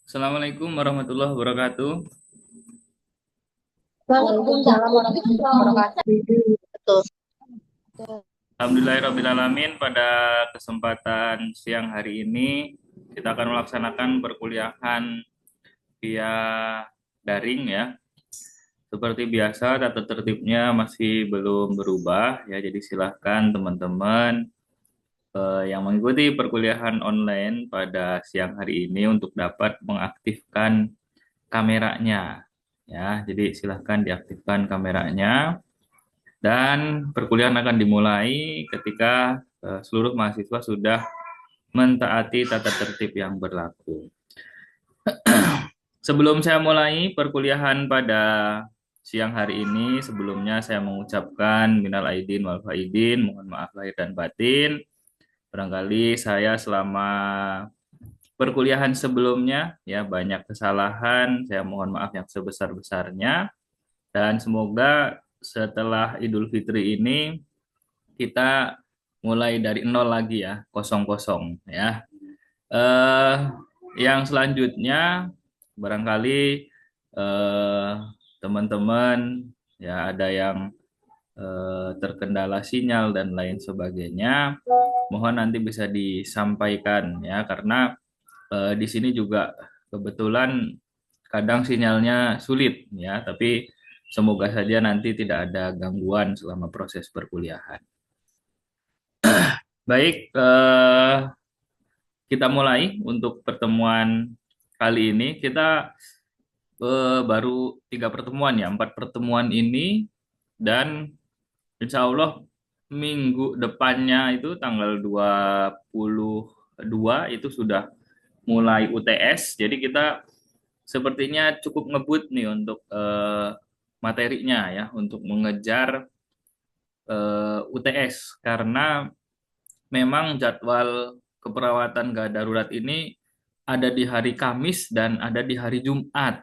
Assalamualaikum warahmatullahi wabarakatuh. Waalaikumsalam warahmatullahi wabarakatuh. Betul. Alhamdulillahirrabbilalamin, pada kesempatan siang hari ini kita akan melaksanakan perkuliahan via daring ya. Seperti biasa tata tertibnya masih belum berubah ya, jadi silahkan teman-teman yang mengikuti perkuliahan online pada siang hari ini untuk dapat mengaktifkan kameranya ya. Jadi silahkan diaktifkan kameranya. Dan perkuliahan akan dimulai ketika seluruh mahasiswa sudah mentaati tata tertib yang berlaku. Sebelum saya mulai perkuliahan pada siang hari ini, sebelumnya saya mengucapkan minal aidin wal faidin, mohon maaf lahir dan batin. Barangkali saya selama perkuliahan sebelumnya ya banyak kesalahan, saya mohon maaf yang sebesar-besarnya, dan semoga setelah Idul Fitri ini kita mulai dari nol lagi ya, kosong kosong ya. eh yang selanjutnya barangkali eh teman-teman ya ada yang terkendala sinyal dan lain sebagainya, mohon nanti bisa disampaikan ya, karena di sini juga kebetulan kadang sinyalnya sulit ya, tapi semoga saja nanti tidak ada gangguan selama proses perkuliahan. Baik, kita mulai untuk pertemuan kali ini. Kita baru 3 pertemuan ya, 4 pertemuan ini, dan insya Allah minggu depannya itu tanggal 22 itu sudah mulai UTS. Jadi kita sepertinya cukup ngebut nih untuk materinya ya, untuk mengejar UTS, karena memang jadwal keperawatan gawat darurat ini ada di hari Kamis dan ada di hari Jumat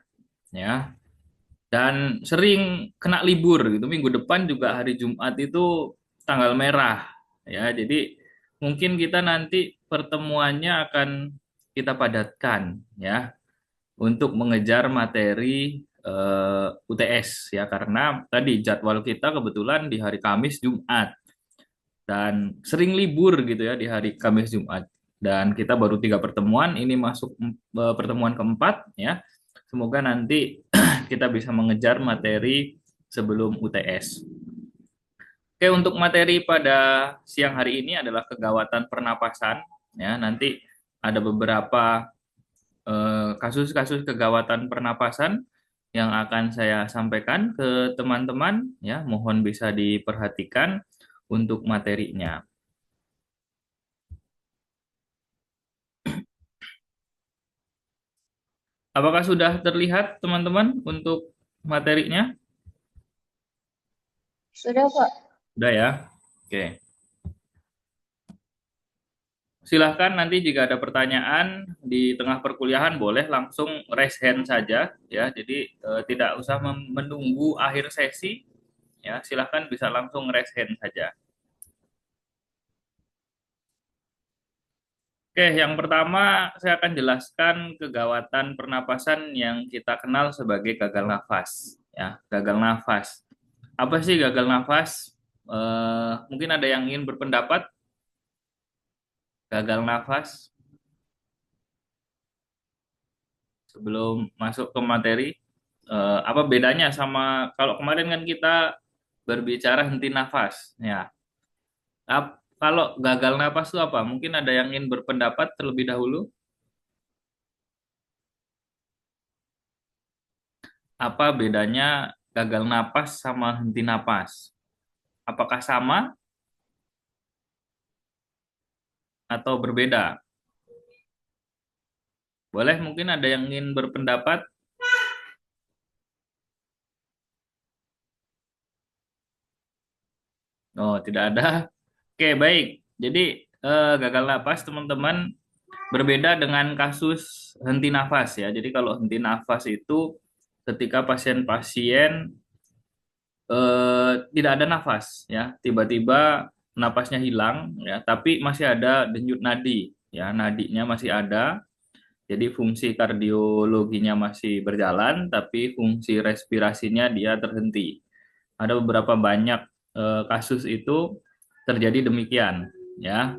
ya. Dan sering kena libur gitu. Minggu depan juga hari Jumat itu tanggal merah ya. Jadi mungkin kita nanti pertemuannya akan kita padatkan ya untuk mengejar materi UTS ya, karena tadi jadwal kita kebetulan di hari Kamis Jumat dan sering libur gitu ya di hari Kamis Jumat, dan kita baru 3 pertemuan ini, masuk pertemuan keempat ya. Semoga nanti kita bisa mengejar materi sebelum UTS. Oke, untuk materi pada siang hari ini adalah kegawatan pernapasan ya. Nanti ada beberapa kasus-kasus kegawatan pernapasan yang akan saya sampaikan ke teman-teman ya. Mohon bisa diperhatikan untuk materinya. Apakah sudah terlihat teman-teman untuk materinya? Sudah, Pak. Sudah ya? Oke. Silahkan nanti jika ada pertanyaan di tengah perkuliahan boleh langsung raise hand saja ya. Jadi tidak usah menunggu akhir sesi ya. Silahkan bisa langsung raise hand saja. Oke, yang pertama saya akan jelaskan kegawatan pernapasan yang kita kenal sebagai gagal nafas ya. Gagal nafas. Apa sih gagal nafas? Mungkin ada yang ingin berpendapat gagal nafas sebelum masuk ke materi. Apa bedanya sama kalau kemarin kan kita berbicara henti nafas ya. Kalau gagal nafas itu apa? Mungkin ada yang ingin berpendapat terlebih dahulu. Apa bedanya gagal napas sama henti napas? Apakah sama atau berbeda? Boleh, mungkin ada yang ingin berpendapat. Oh, tidak ada. Oke, baik. Jadi gagal napas teman-teman berbeda dengan kasus henti nafas ya. Jadi kalau henti nafas itu ketika pasien-pasien tidak ada nafas ya, tiba-tiba napasnya hilang ya, tapi masih ada denyut nadi ya, nadinya masih ada. Jadi fungsi kardiologinya masih berjalan, tapi fungsi respirasinya dia terhenti. Ada beberapa banyak kasus itu terjadi demikian, ya.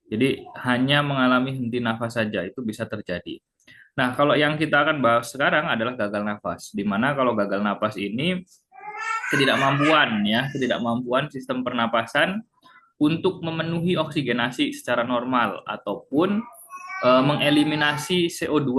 Jadi hanya mengalami henti nafas saja itu bisa terjadi. Nah, kalau yang kita akan bahas sekarang adalah gagal nafas, di mana kalau gagal nafas ini ketidakmampuan sistem pernapasan untuk memenuhi oksigenasi secara normal ataupun mengeliminasi CO2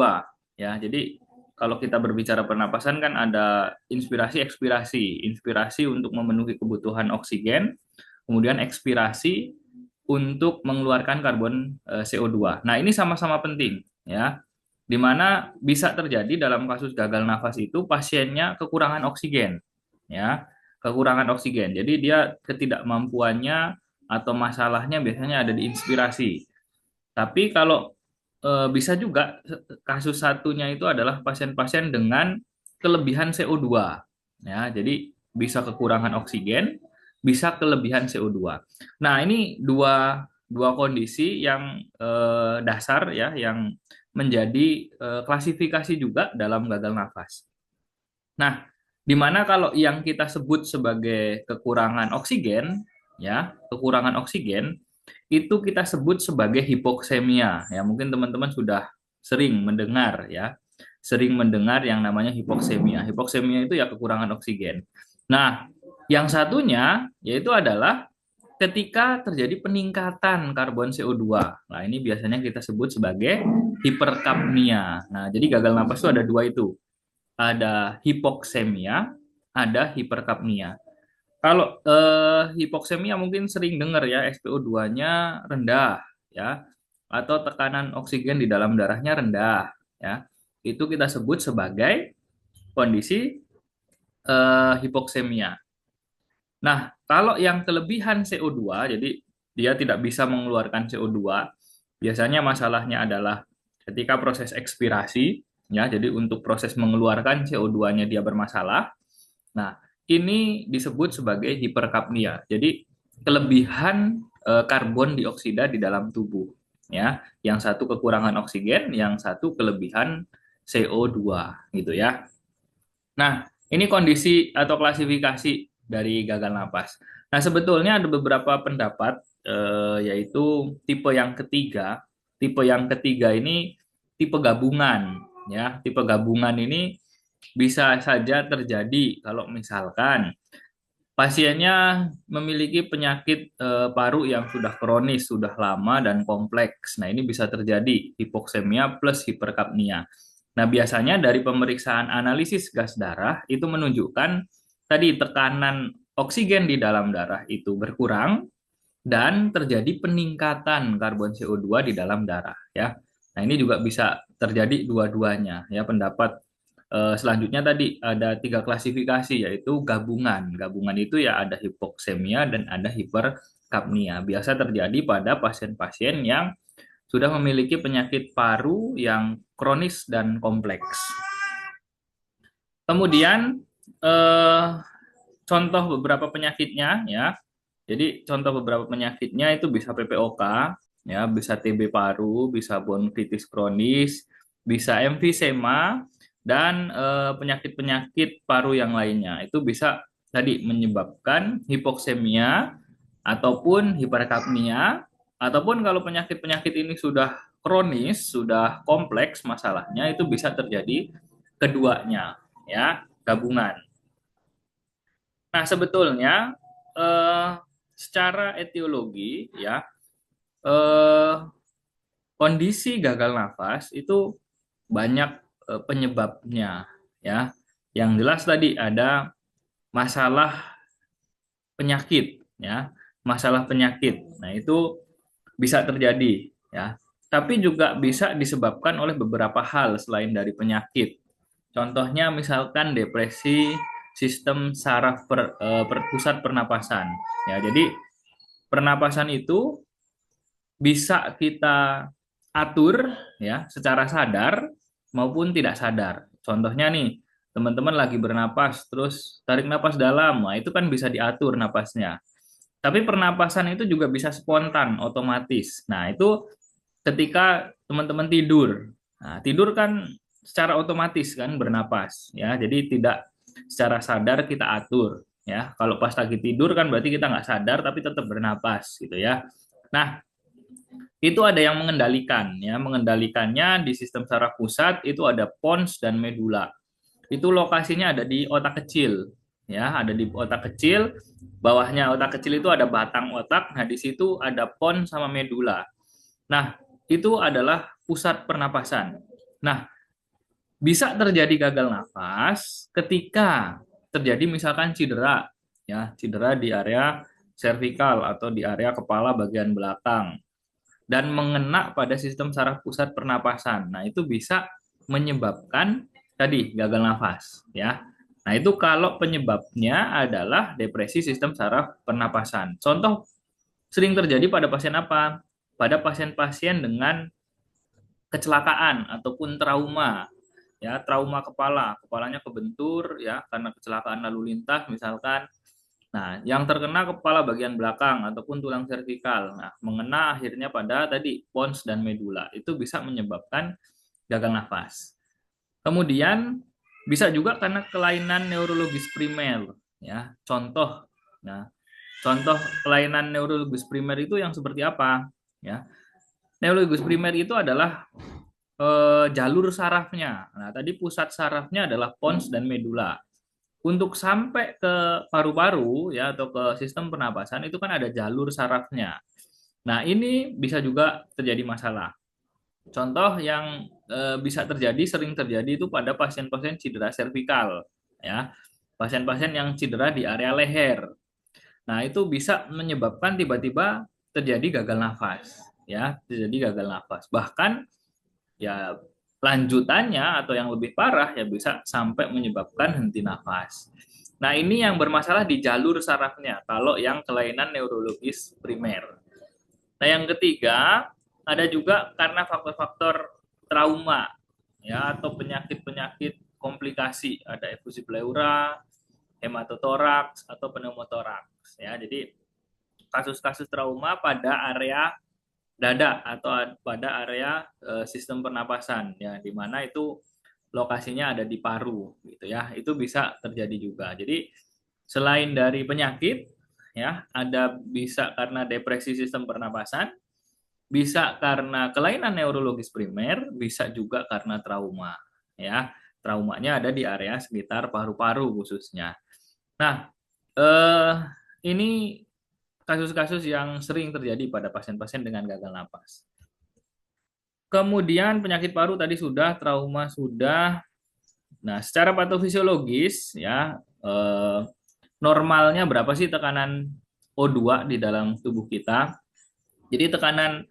ya. Jadi kalau kita berbicara pernapasan kan ada inspirasi ekspirasi. Inspirasi untuk memenuhi kebutuhan oksigen, kemudian ekspirasi untuk mengeluarkan karbon CO2. Nah, ini sama-sama penting ya. Di mana bisa terjadi dalam kasus gagal nafas itu pasiennya kekurangan oksigen ya. Kekurangan oksigen. Jadi dia ketidakmampuannya atau masalahnya biasanya ada di inspirasi. Tapi kalau bisa juga kasus satunya itu adalah pasien-pasien dengan kelebihan CO2. Ya, jadi bisa kekurangan oksigen, bisa kelebihan CO2. Nah, ini dua dua kondisi yang dasar ya yang menjadi klasifikasi juga dalam gagal nafas. Nah, di mana kalau yang kita sebut sebagai kekurangan oksigen, ya, kekurangan oksigen, itu kita sebut sebagai hipoksemia. Ya, mungkin teman-teman sudah sering mendengar ya, sering mendengar yang namanya hipoksemia. Hipoksemia itu ya kekurangan oksigen. Nah, yang satunya yaitu adalah ketika terjadi peningkatan karbon CO2. Nah, ini biasanya kita sebut sebagai hiperkapnia. Nah, jadi gagal napas itu ada dua itu, ada hipoksemia, ada hiperkapnia. Kalau hipoksemia mungkin sering dengar ya, SpO2-nya rendah ya, atau tekanan oksigen di dalam darahnya rendah ya. Itu kita sebut sebagai kondisi hipoksemia. Nah, kalau yang kelebihan CO2, jadi dia tidak bisa mengeluarkan CO2, biasanya masalahnya adalah ketika proses ekspirasi, ya, jadi untuk proses mengeluarkan CO2-nya dia bermasalah. Nah, ini disebut sebagai hiperkapnia. Jadi kelebihan karbon dioksida di dalam tubuh, ya. Yang satu kekurangan oksigen, yang satu kelebihan CO2 gitu ya. Nah, ini kondisi atau klasifikasi dari gagal napas. Nah, sebetulnya ada beberapa pendapat, yaitu tipe yang ketiga. Tipe yang ketiga ini tipe gabungan, ya. Tipe gabungan ini bisa saja terjadi kalau misalkan pasiennya memiliki penyakit paru yang sudah kronis, sudah lama dan kompleks. Nah, ini bisa terjadi hipoksemia plus hiperkapnia. Nah, biasanya dari pemeriksaan analisis gas darah itu menunjukkan tadi tekanan oksigen di dalam darah itu berkurang dan terjadi peningkatan karbon CO2 di dalam darah ya. Nah, ini juga bisa terjadi dua-duanya ya. Pendapat selanjutnya tadi ada tiga klasifikasi yaitu gabungan. Gabungan itu ya ada hipoksemia dan ada hiperkapnia. Biasa terjadi pada pasien-pasien yang sudah memiliki penyakit paru yang kronis dan kompleks. Kemudian eh, contoh beberapa penyakitnya ya. Jadi contoh beberapa penyakitnya itu bisa PPOK, ya, bisa TB paru, bisa bronkitis kronis, bisa emfisema, dan penyakit-penyakit paru yang lainnya. Itu bisa tadi menyebabkan hipoksemia ataupun hiperkapnia, ataupun kalau penyakit-penyakit ini sudah kronis, sudah kompleks masalahnya, itu bisa terjadi keduanya, ya, gabungan. Nah, sebetulnya eh, secara etiologi ya, eh, kondisi gagal nafas itu banyak penyebabnya ya. Yang jelas tadi ada masalah penyakit ya, masalah penyakit. Nah, itu bisa terjadi ya. Tapi juga bisa disebabkan oleh beberapa hal selain dari penyakit. Contohnya misalkan depresi sistem saraf pusat pernapasan. Ya, jadi pernapasan itu bisa kita atur ya secara sadar maupun tidak sadar. Contohnya nih, teman-teman lagi bernapas terus tarik napas dalam. Nah, itu kan bisa diatur napasnya. Tapi pernapasan itu juga bisa spontan, otomatis. Nah, itu ketika teman-teman tidur. Nah, tidur kan secara otomatis kan bernapas ya. Jadi tidak secara sadar kita atur ya. Kalau pas lagi tidur kan berarti kita nggak sadar tapi tetap bernapas gitu ya. Nah, itu ada yang mengendalikan ya. Mengendalikannya di sistem saraf pusat itu ada pons dan medula. Itu lokasinya ada di otak kecil ya, ada di otak kecil. Bawahnya otak kecil itu ada batang otak. Nah, di situ ada pons sama medula. Nah, itu adalah pusat pernapasan. Nah, bisa terjadi gagal nafas ketika terjadi misalkan cedera, ya, cedera di area servikal atau di area kepala bagian belakang dan mengena pada sistem saraf pusat pernapasan. Nah, itu bisa menyebabkan tadi gagal nafas, ya. Nah, itu kalau penyebabnya adalah depresi sistem saraf pernapasan. Contoh sering terjadi pada pasien apa? Pada pasien-pasien dengan kecelakaan ataupun trauma, ya, trauma kepala, kepalanya kebentur ya karena kecelakaan lalu lintas misalkan. Nah, yang terkena kepala bagian belakang ataupun tulang servikal. Nah, mengena akhirnya pada tadi pons dan medula. Itu bisa menyebabkan gagal nafas. Kemudian bisa juga karena kelainan neurologis primer, ya. Contoh, nah, contoh kelainan neurologis primer itu yang seperti apa? Ya, neurologis primer itu adalah jalur sarafnya. Nah, tadi pusat sarafnya adalah pons dan medula. Untuk sampai ke paru-paru ya atau ke sistem pernapasan itu kan ada jalur sarafnya. Nah, ini bisa juga terjadi masalah. Contoh yang bisa terjadi, sering terjadi itu pada pasien-pasien cedera servikal ya. Pasien-pasien yang cedera di area leher. Nah, itu bisa menyebabkan tiba-tiba terjadi gagal nafas ya, terjadi gagal nafas. Bahkan ya lanjutannya atau yang lebih parah ya bisa sampai menyebabkan henti nafas. Nah, ini yang bermasalah di jalur sarafnya kalau yang kelainan neurologis primer. Nah, yang ketiga ada juga karena faktor-faktor trauma ya atau penyakit-penyakit komplikasi, ada efusi pleura, hematotoraks atau pneumotoraks ya. Jadi kasus-kasus trauma pada area dada atau pada area sistem pernapasan ya di mana itu lokasinya ada di paru gitu ya. Itu bisa terjadi juga. Jadi selain dari penyakit ya, ada bisa karena depresi sistem pernapasan, bisa karena kelainan neurologis primer, bisa juga karena trauma ya. Traumanya ada di area sekitar paru-paru khususnya. Nah, ini kasus-kasus yang sering terjadi pada pasien-pasien dengan gagal napas. Kemudian penyakit paru tadi sudah, trauma sudah. Nah, secara patofisiologis ya normalnya berapa sih tekanan O2 di dalam tubuh kita? Jadi tekanan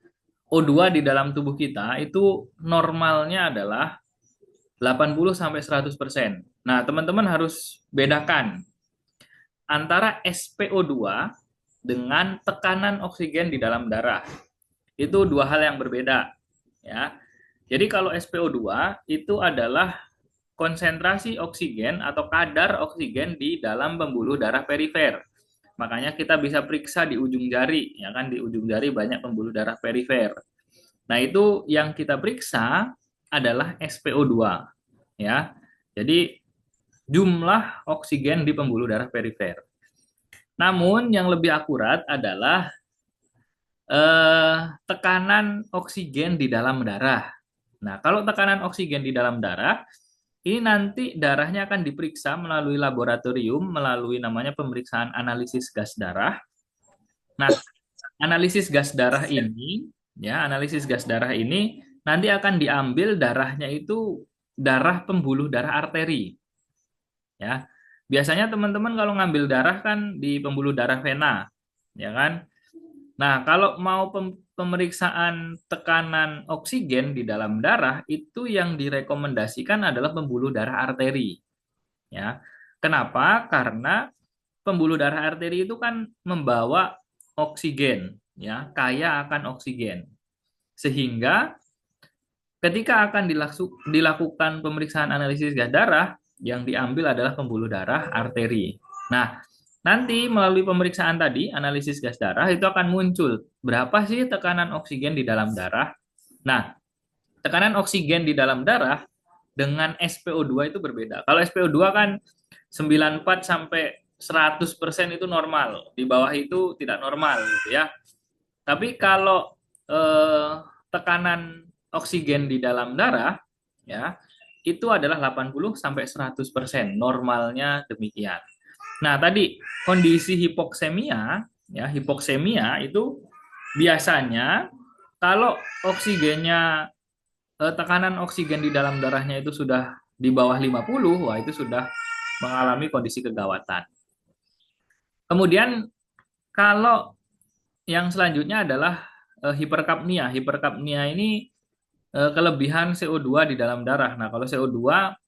O2 di dalam tubuh kita itu normalnya adalah 80 sampai 100%. Nah, teman-teman harus bedakan antara SpO2 dengan tekanan oksigen di dalam darah. Itu dua hal yang berbeda, ya. Jadi kalau SpO2 itu adalah konsentrasi oksigen atau kadar oksigen di dalam pembuluh darah perifer. Makanya kita bisa periksa di ujung jari, ya kan di ujung jari banyak pembuluh darah perifer. Nah, itu yang kita periksa adalah SpO2, ya. Jadi jumlah oksigen di pembuluh darah perifer. Namun yang lebih akurat adalah tekanan oksigen di dalam darah. Nah, kalau tekanan oksigen di dalam darah, ini nanti darahnya akan diperiksa melalui laboratorium, melalui namanya pemeriksaan analisis gas darah. Nah, analisis gas darah ini, ya, analisis gas darah ini nanti akan diambil darahnya itu darah pembuluh darah arteri, ya. Biasanya teman-teman kalau ngambil darah kan di pembuluh darah vena, ya kan? Nah, kalau mau pemeriksaan tekanan oksigen di dalam darah, itu yang direkomendasikan adalah pembuluh darah arteri. Ya, kenapa? Karena pembuluh darah arteri itu kan membawa oksigen, ya, kaya akan oksigen. Sehingga ketika akan dilakukan pemeriksaan analisis gas darah, yang diambil adalah pembuluh darah arteri. Nah, nanti melalui pemeriksaan tadi, analisis gas darah itu akan muncul berapa sih tekanan oksigen di dalam darah. Nah, tekanan oksigen di dalam darah dengan SpO2 itu berbeda. Kalau SpO2 kan 94 sampai 100% itu normal, di bawah itu tidak normal gitu ya. Tapi kalau tekanan oksigen di dalam darah ya itu adalah 80 sampai 100%, normalnya demikian. Nah, tadi kondisi hipoksemia ya, hipoksemia itu biasanya kalau oksigennya tekanan oksigen di dalam darahnya itu sudah di bawah 50, wah itu sudah mengalami kondisi kegawatan. Kemudian kalau yang selanjutnya adalah hiperkapnia. Hiperkapnia ini kelebihan CO2 di dalam darah. Nah, kalau CO2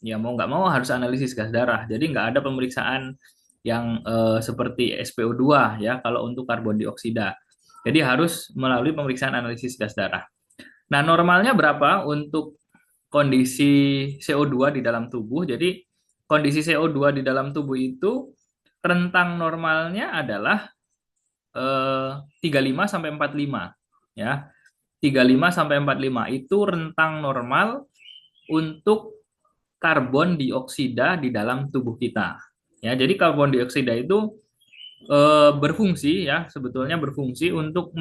ya mau nggak mau harus analisis gas darah. Jadi nggak ada pemeriksaan yang seperti SpO2 ya kalau untuk karbon dioksida. Jadi harus melalui pemeriksaan analisis gas darah. Nah, normalnya berapa untuk kondisi CO2 di dalam tubuh? Jadi kondisi CO2 di dalam tubuh itu rentang normalnya adalah 35 sampai 45 ya. 35 sampai 45 itu rentang normal untuk karbon dioksida di dalam tubuh kita. Ya, jadi karbon dioksida itu berfungsi ya, sebetulnya berfungsi untuk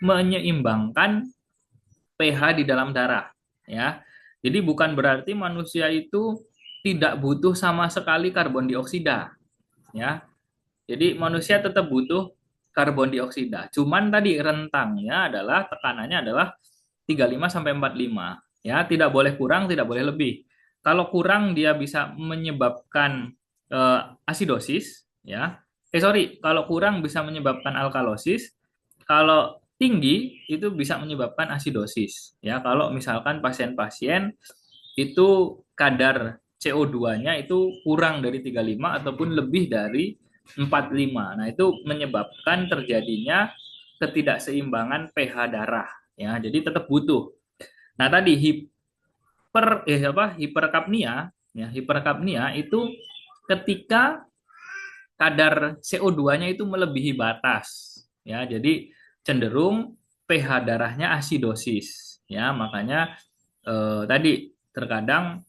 menyeimbangkan pH di dalam darah ya. Jadi bukan berarti manusia itu tidak butuh sama sekali karbon dioksida ya. Jadi manusia tetap butuh karbon dioksida. Cuman tadi rentangnya adalah tekanannya adalah 35 sampai 45 ya, tidak boleh kurang, tidak boleh lebih. Kalau kurang dia bisa menyebabkan asidosis ya. Sorry, kalau kurang bisa menyebabkan alkalosis. Kalau tinggi itu bisa menyebabkan asidosis ya. Kalau misalkan pasien-pasien itu kadar CO2-nya itu kurang dari 35 ataupun lebih dari 45. Nah, itu menyebabkan terjadinya ketidakseimbangan pH darah ya. Jadi tetap butuh. Nah, tadi hiperkapnia ya, hiperkapnia itu ketika kadar CO2-nya itu melebihi batas ya. Jadi cenderung pH darahnya asidosis ya. Makanya tadi terkadang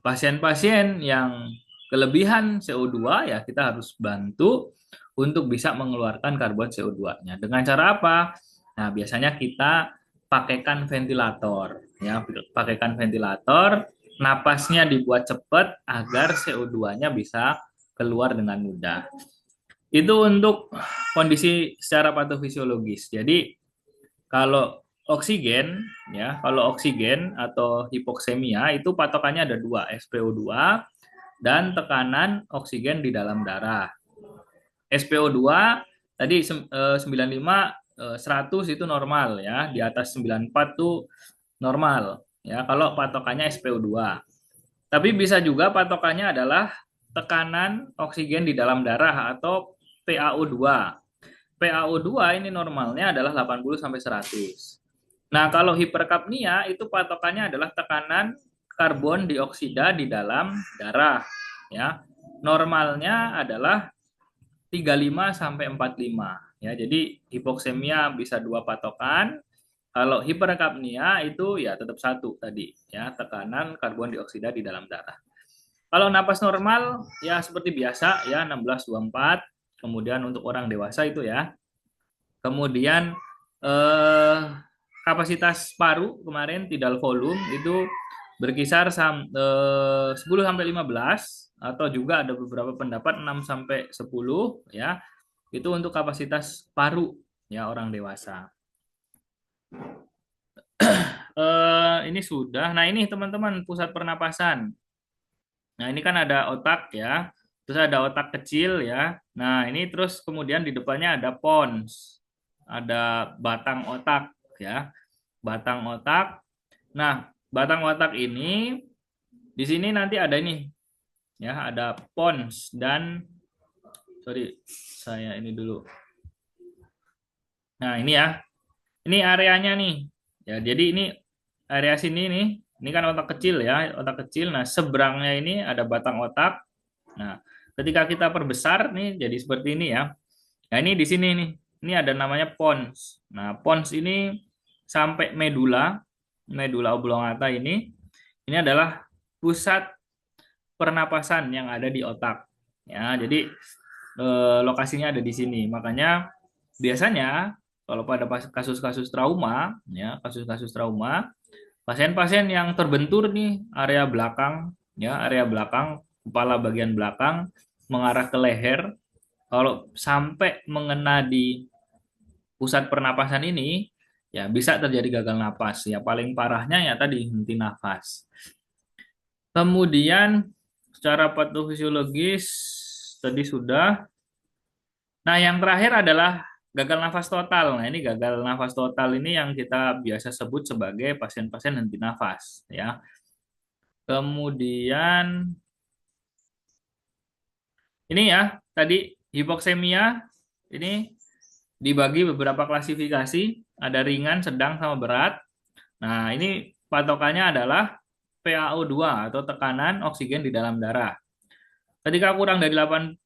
pasien-pasien yang kelebihan CO2 ya kita harus bantu untuk bisa mengeluarkan karbon CO2-nya. Dengan cara apa? Nah, biasanya kita pakaikan ventilator ya, pakaikan ventilator, napasnya dibuat cepat agar CO2-nya bisa keluar dengan mudah. Itu untuk kondisi secara patofisiologis. Jadi kalau oksigen ya, kalau oksigen atau hipoksemia itu patokannya ada dua, SpO2 dan tekanan oksigen di dalam darah. SpO2 tadi 95 100 itu normal ya, di atas 94 itu normal ya kalau patokannya SpO2. Tapi bisa juga patokannya adalah tekanan oksigen di dalam darah atau PaO2. PaO2 ini normalnya adalah 80 sampai 100. Nah, kalau hiperkapnia itu patokannya adalah tekanan karbon dioksida di dalam darah ya. Normalnya adalah 35 sampai 45 ya. Jadi hipoksemia bisa dua patokan. Kalau hiperkapnia itu ya tetap satu tadi ya, tekanan karbon dioksida di dalam darah. Kalau napas normal ya seperti biasa ya 16-24. Kemudian untuk orang dewasa itu ya. Kemudian kapasitas paru kemarin tidal volume itu berkisar 10 sampai 15 atau juga ada beberapa pendapat 6 sampai 10 ya. Itu untuk kapasitas paru ya orang dewasa. Ini sudah. Nah, ini teman-teman pusat pernapasan. Nah, ini kan ada otak ya. Terus ada otak kecil ya. Nah, ini terus kemudian di depannya ada pons. Ada batang otak ya. Batang otak. Nah, batang otak ini di sini nanti ada ini ya, ada pons dan sorry, saya ini dulu. Nah, ini ya. Ini areanya nih. Ya, jadi ini area sini nih. Ini kan otak kecil ya, otak kecil. Nah, seberangnya ini ada batang otak. Nah, ketika kita perbesar nih jadi seperti ini ya. Nah, ini di sini nih. Ini ada namanya pons. Nah, pons ini sampai medula medula oblongata ini adalah pusat pernapasan yang ada di otak. Ya, jadi lokasinya ada di sini. Makanya biasanya kalau pada kasus-kasus trauma, ya, kasus-kasus trauma, pasien-pasien yang terbentur nih area belakang, ya, area belakang, kepala bagian belakang mengarah ke leher, kalau sampai mengena di pusat pernapasan ini, ya bisa terjadi gagal napas. Ya paling parahnya ya tadi henti nafas. Kemudian secara patofisiologis tadi sudah. Nah, yang terakhir adalah gagal nafas total. Nah, ini gagal nafas total ini yang kita biasa sebut sebagai pasien-pasien henti nafas, ya. Kemudian ini ya, tadi hipoksemia ini dibagi beberapa klasifikasi, ada ringan, sedang, sama berat. Nah, ini patokannya adalah PaO2 atau tekanan oksigen di dalam darah. Ketika kurang dari 80,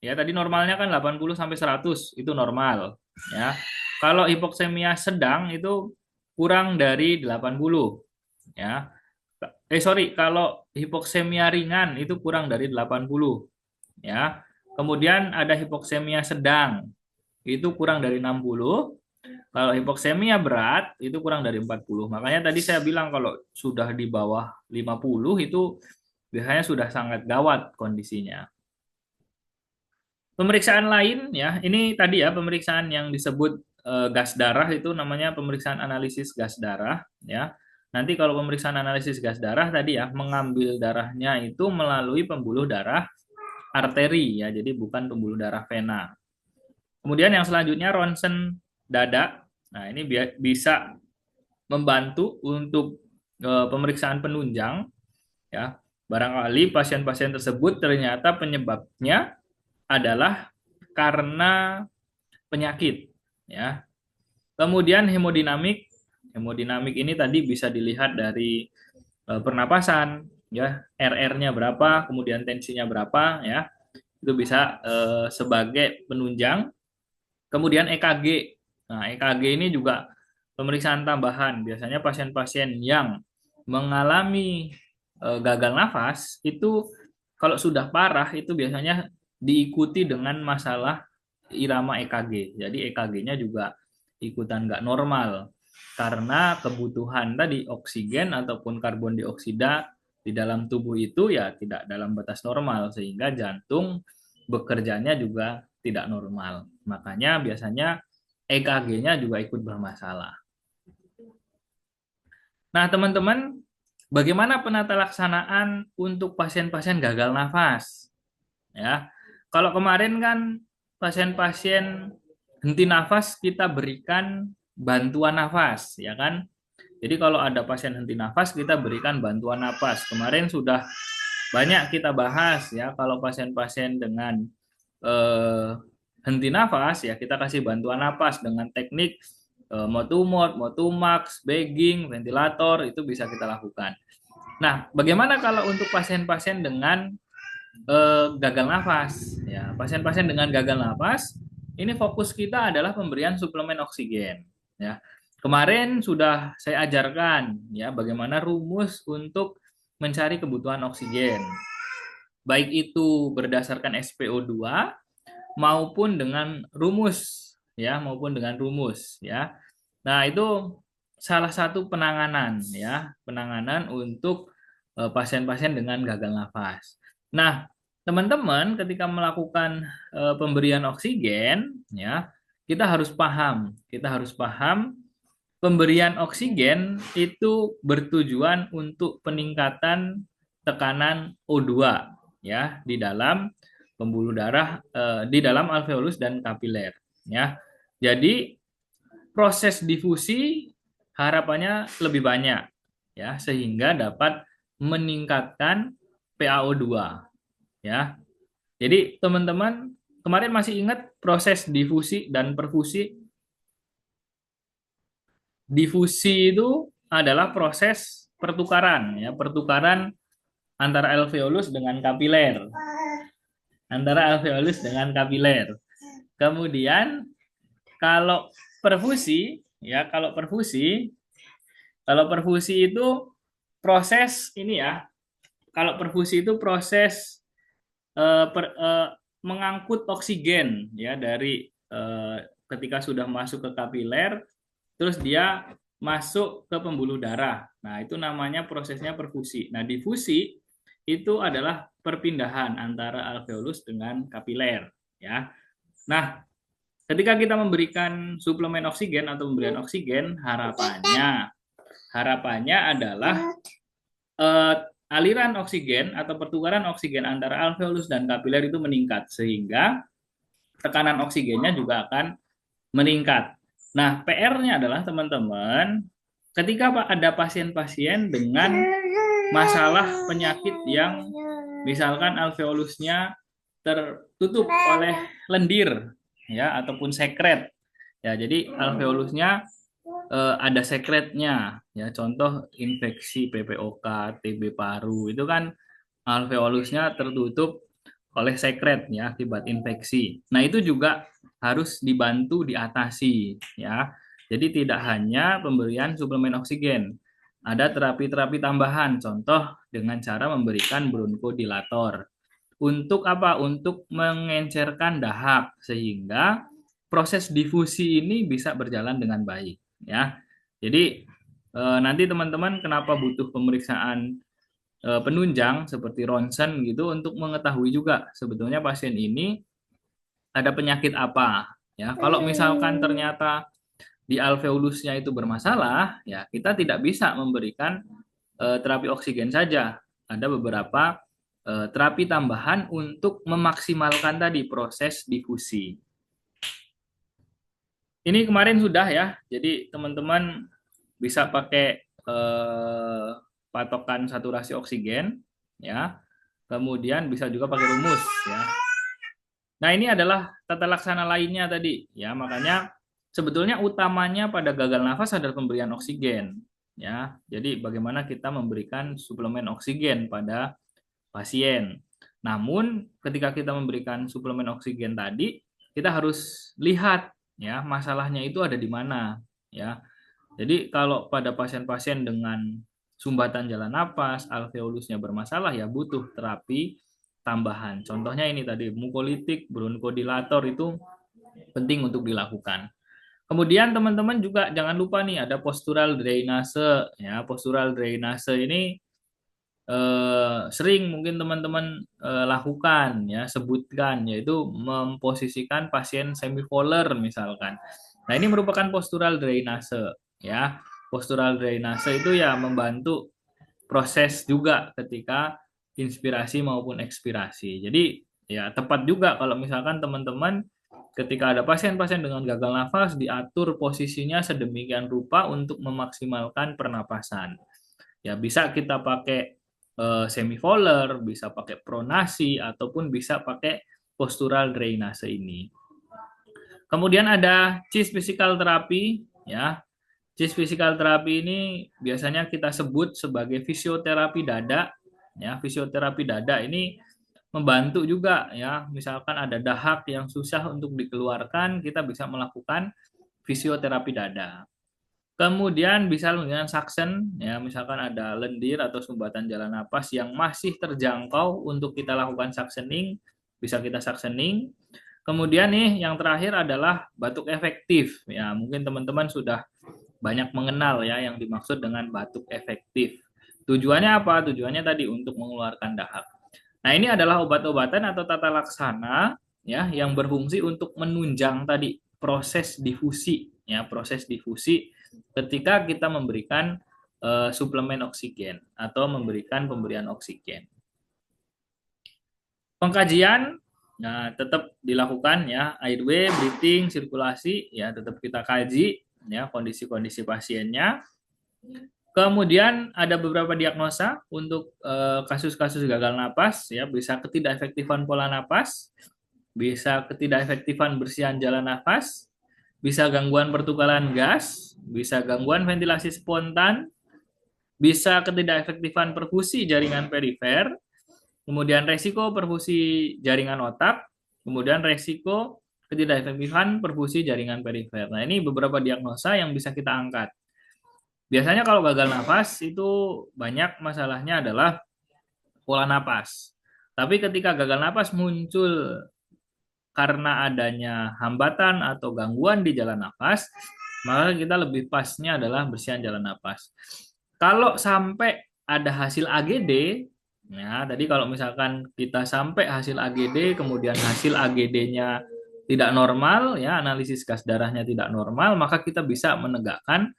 ya tadi normalnya kan 80 sampai 100 itu normal, ya. Kalau hipoksemia sedang itu kurang dari 80, ya. Sorry, kalau hipoksemia ringan itu kurang dari 80, ya. Kemudian ada hipoksemia sedang itu kurang dari 60. Kalau hipoksemia berat itu kurang dari 40. Makanya tadi saya bilang kalau sudah di bawah 50 itu biasanya sudah sangat gawat kondisinya. Pemeriksaan lain ya, ini tadi ya pemeriksaan yang disebut gas darah itu namanya pemeriksaan analisis gas darah, ya. Nanti kalau pemeriksaan analisis gas darah tadi ya mengambil darahnya itu melalui pembuluh darah arteri ya, jadi bukan pembuluh darah vena. Kemudian yang selanjutnya ronsen dada. Nah, ini bisa membantu untuk pemeriksaan penunjang, ya. Barangkali pasien-pasien tersebut ternyata penyebabnya adalah karena penyakit, ya. Kemudian hemodinamik. Hemodinamik ini tadi bisa dilihat dari pernapasan, ya, RR-nya berapa, kemudian tensinya berapa, ya. Itu bisa sebagai penunjang. Kemudian EKG. Nah, EKG ini juga pemeriksaan tambahan. Biasanya pasien-pasien yang mengalami gagal nafas itu kalau sudah parah itu biasanya diikuti dengan masalah irama EKG. Jadi EKG-nya juga ikutan nggak normal karena kebutuhan tadi oksigen ataupun karbon dioksida di dalam tubuh itu ya tidak dalam batas normal sehingga jantung bekerjanya juga tidak normal. Makanya biasanya EKG-nya juga ikut bermasalah. Nah, teman-teman, bagaimana penata laksanaan untuk pasien-pasien gagal nafas? Ya, kalau kemarin kan pasien-pasien henti nafas kita berikan bantuan nafas, ya kan? Jadi kalau ada pasien henti nafas kita berikan bantuan nafas. Kemarin sudah banyak kita bahas ya kalau pasien-pasien dengan eh, henti nafas ya kita kasih bantuan nafas dengan teknik Motumod, Motumax, bagging, ventilator itu bisa kita lakukan. Nah, bagaimana kalau untuk pasien-pasien dengan gagal nafas? Ya, pasien-pasien dengan gagal nafas ini fokus kita adalah pemberian suplemen oksigen. Ya, kemarin sudah saya ajarkan ya bagaimana rumus untuk mencari kebutuhan oksigen, baik itu berdasarkan SpO2 maupun dengan rumus, ya, maupun dengan rumus, ya. Nah, itu salah satu penanganan, ya, penanganan untuk pasien-pasien dengan gagal nafas. Nah, teman-teman ketika melakukan pemberian oksigen, ya, kita harus paham pemberian oksigen itu bertujuan untuk peningkatan tekanan O2 ya di dalam pembuluh darah di dalam alveolus dan kapiler ya. Jadi proses difusi harapannya lebih banyak ya sehingga dapat meningkatkan PaO2 ya. Jadi teman-teman kemarin masih ingat proses difusi dan perfusi? Difusi itu adalah proses pertukaran ya, pertukaran antara alveolus dengan kapiler. Antara alveolus dengan kapiler. Kemudian kalau perfusi ya, kalau perfusi Kalau perfusi itu proses ini ya. Kalau perfusi itu proses mengangkut oksigen ya dari ketika sudah masuk ke kapiler, terus dia masuk ke pembuluh darah. Nah, itu namanya prosesnya perfusi. Nah, difusi itu adalah perpindahan antara alveolus dengan kapiler ya. Nah, ketika kita memberikan suplemen oksigen atau pemberian oksigen, harapannya adalah eh, aliran oksigen atau pertukaran oksigen antara alveolus dan kapiler itu meningkat sehingga tekanan oksigennya juga akan meningkat. Nah, PR-nya adalah teman-teman, ketika ada pasien-pasien dengan masalah penyakit yang misalkan alveolusnya tertutup oleh lendir ya ataupun sekret. Ya, jadi alveolusnya ada sekretnya ya, contoh infeksi PPOK, TB paru itu kan alveolusnya tertutup oleh sekret ya akibat infeksi. Nah, itu juga harus dibantu diatasi ya. Jadi tidak hanya pemberian suplemen oksigen. Ada terapi-terapi tambahan, contoh dengan cara memberikan bronkodilator. Untuk apa? Untuk mengencerkan dahak sehingga proses difusi ini bisa berjalan dengan baik ya. Jadi nanti teman-teman kenapa butuh pemeriksaan penunjang seperti ronsen gitu untuk mengetahui juga sebetulnya pasien ini ada penyakit apa ya. Kalau misalkan ternyata di alveolusnya itu bermasalah, ya kita tidak bisa memberikan terapi oksigen saja. Ada beberapa terapi tambahan untuk memaksimalkan tadi proses difusi. Ini kemarin sudah ya, jadi teman-teman bisa pakai patokan saturasi oksigen, ya. Kemudian bisa juga pakai rumus, ya. Nah, ini adalah tata laksana lainnya tadi, ya. Makanya sebetulnya utamanya pada gagal nafas adalah pemberian oksigen, ya. Jadi bagaimana kita memberikan suplemen oksigen pada pasien. Namun ketika kita memberikan suplemen oksigen tadi, kita harus lihat ya masalahnya itu ada di mana, ya. Jadi kalau pada pasien-pasien dengan sumbatan jalan napas, alveolusnya bermasalah ya butuh terapi tambahan. Contohnya ini tadi mukolitik, bronkodilator itu penting untuk dilakukan. Kemudian teman-teman juga jangan lupa nih ada postural drainase ya. Postural drainase ini sering mungkin teman-teman lakukan ya, sebutkan yaitu memposisikan pasien semipolar misalkan. Nah, ini merupakan postural drainase ya. Postural drainase itu ya membantu proses juga ketika inspirasi maupun ekspirasi. Jadi ya tepat juga kalau misalkan teman-teman ketika ada pasien-pasien dengan gagal nafas diatur posisinya sedemikian rupa untuk memaksimalkan pernapasan. Ya bisa kita pakai semivolar, bisa pakai pronasi ataupun bisa pakai postural drainase ini. Kemudian ada CIS physical therapy ya. CIS physical therapy ini biasanya kita sebut sebagai fisioterapi dada ya. Fisioterapi dada ini membantu juga ya. Misalkan ada dahak yang susah untuk dikeluarkan, kita bisa melakukan fisioterapi dada. Kemudian bisa dengan suction, ya misalkan ada lendir atau sumbatan jalan napas yang masih terjangkau untuk kita lakukan suctioning, bisa kita suctioning. Kemudian nih yang terakhir adalah batuk efektif, ya mungkin teman-teman sudah banyak mengenal ya yang dimaksud dengan batuk efektif. Tujuannya apa? Tujuannya tadi untuk mengeluarkan dahak. Nah ini adalah obat-obatan atau tata laksana ya yang berfungsi untuk menunjang tadi proses difusi, ya proses difusi ketika kita memberikan suplemen oksigen atau memberikan pemberian oksigen. Pengkajian tetap dilakukan ya, airway, breathing, sirkulasi ya tetap kita kaji ya kondisi-kondisi pasiennya. Kemudian ada beberapa diagnosa untuk kasus-kasus gagal napas ya, bisa ketidakefektifan pola napas, bisa ketidakefektifan bersihan jalan nafas, bisa gangguan pertukaran gas, bisa gangguan ventilasi spontan, bisa ketidakefektifan perfusi jaringan perifer, kemudian resiko perfusi jaringan otak, kemudian resiko ketidakefektifan perfusi jaringan perifer. Nah, ini beberapa diagnosa yang bisa kita angkat. Biasanya kalau gagal nafas itu banyak masalahnya adalah pola napas. Tapi ketika gagal napas muncul karena adanya hambatan atau gangguan di jalan nafas, maka kita lebih pasnya adalah bersihan jalan nafas. Kalau sampai ada hasil AGD, ya tadi kalau misalkan kita sampai hasil AGD, kemudian hasil AGD-nya tidak normal, ya analisis gas darahnya tidak normal, maka kita bisa menegakkan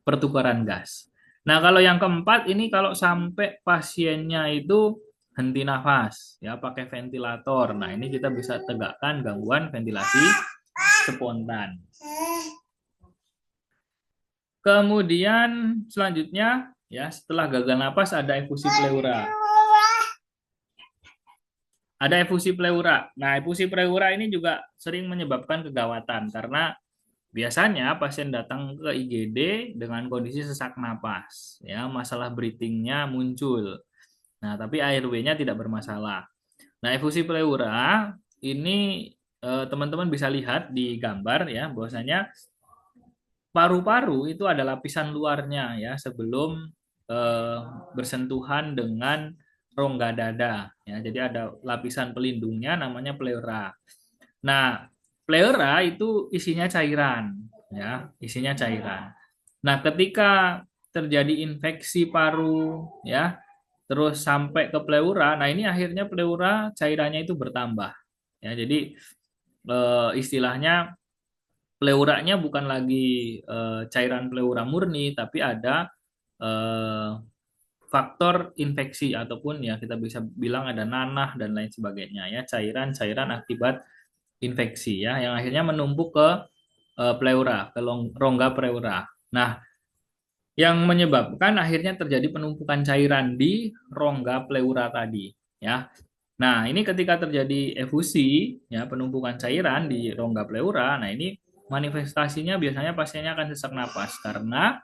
pertukaran gas. Nah, kalau yang keempat ini kalau sampai pasiennya itu henti nafas, ya pakai ventilator. Nah, ini kita bisa tegakkan gangguan ventilasi spontan. Kemudian selanjutnya, ya setelah gagal napas ada efusi pleura. Ada efusi pleura. Nah, efusi pleura ini juga sering menyebabkan kegawatan karena biasanya pasien datang ke IGD dengan kondisi sesak napas, ya masalah breathing-nya muncul. Nah, tapi airway-nya tidak bermasalah. Nah, efusi pleura ini teman-teman bisa lihat di gambar ya, bahwasanya paru-paru itu ada lapisan luarnya ya sebelum eh, bersentuhan dengan rongga dada ya. Jadi ada lapisan pelindungnya namanya pleura. Nah, pleura itu isinya cairan ya, isinya cairan. Nah, ketika terjadi infeksi paru ya, terus sampai ke pleura, nah ini akhirnya pleura cairannya itu bertambah. Ya, jadi istilahnya pleuranya bukan lagi cairan pleura murni, tapi ada eh, faktor infeksi ataupun ya kita bisa bilang ada nanah dan lain sebagainya ya, cairan-cairan akibat infeksi ya yang akhirnya menumpuk ke pleura, ke rongga pleura. Nah, yang menyebabkan akhirnya terjadi penumpukan cairan di rongga pleura tadi ya. Nah, ini ketika terjadi efusi ya penumpukan cairan di rongga pleura, nah ini manifestasinya biasanya pasiennya akan sesak napas karena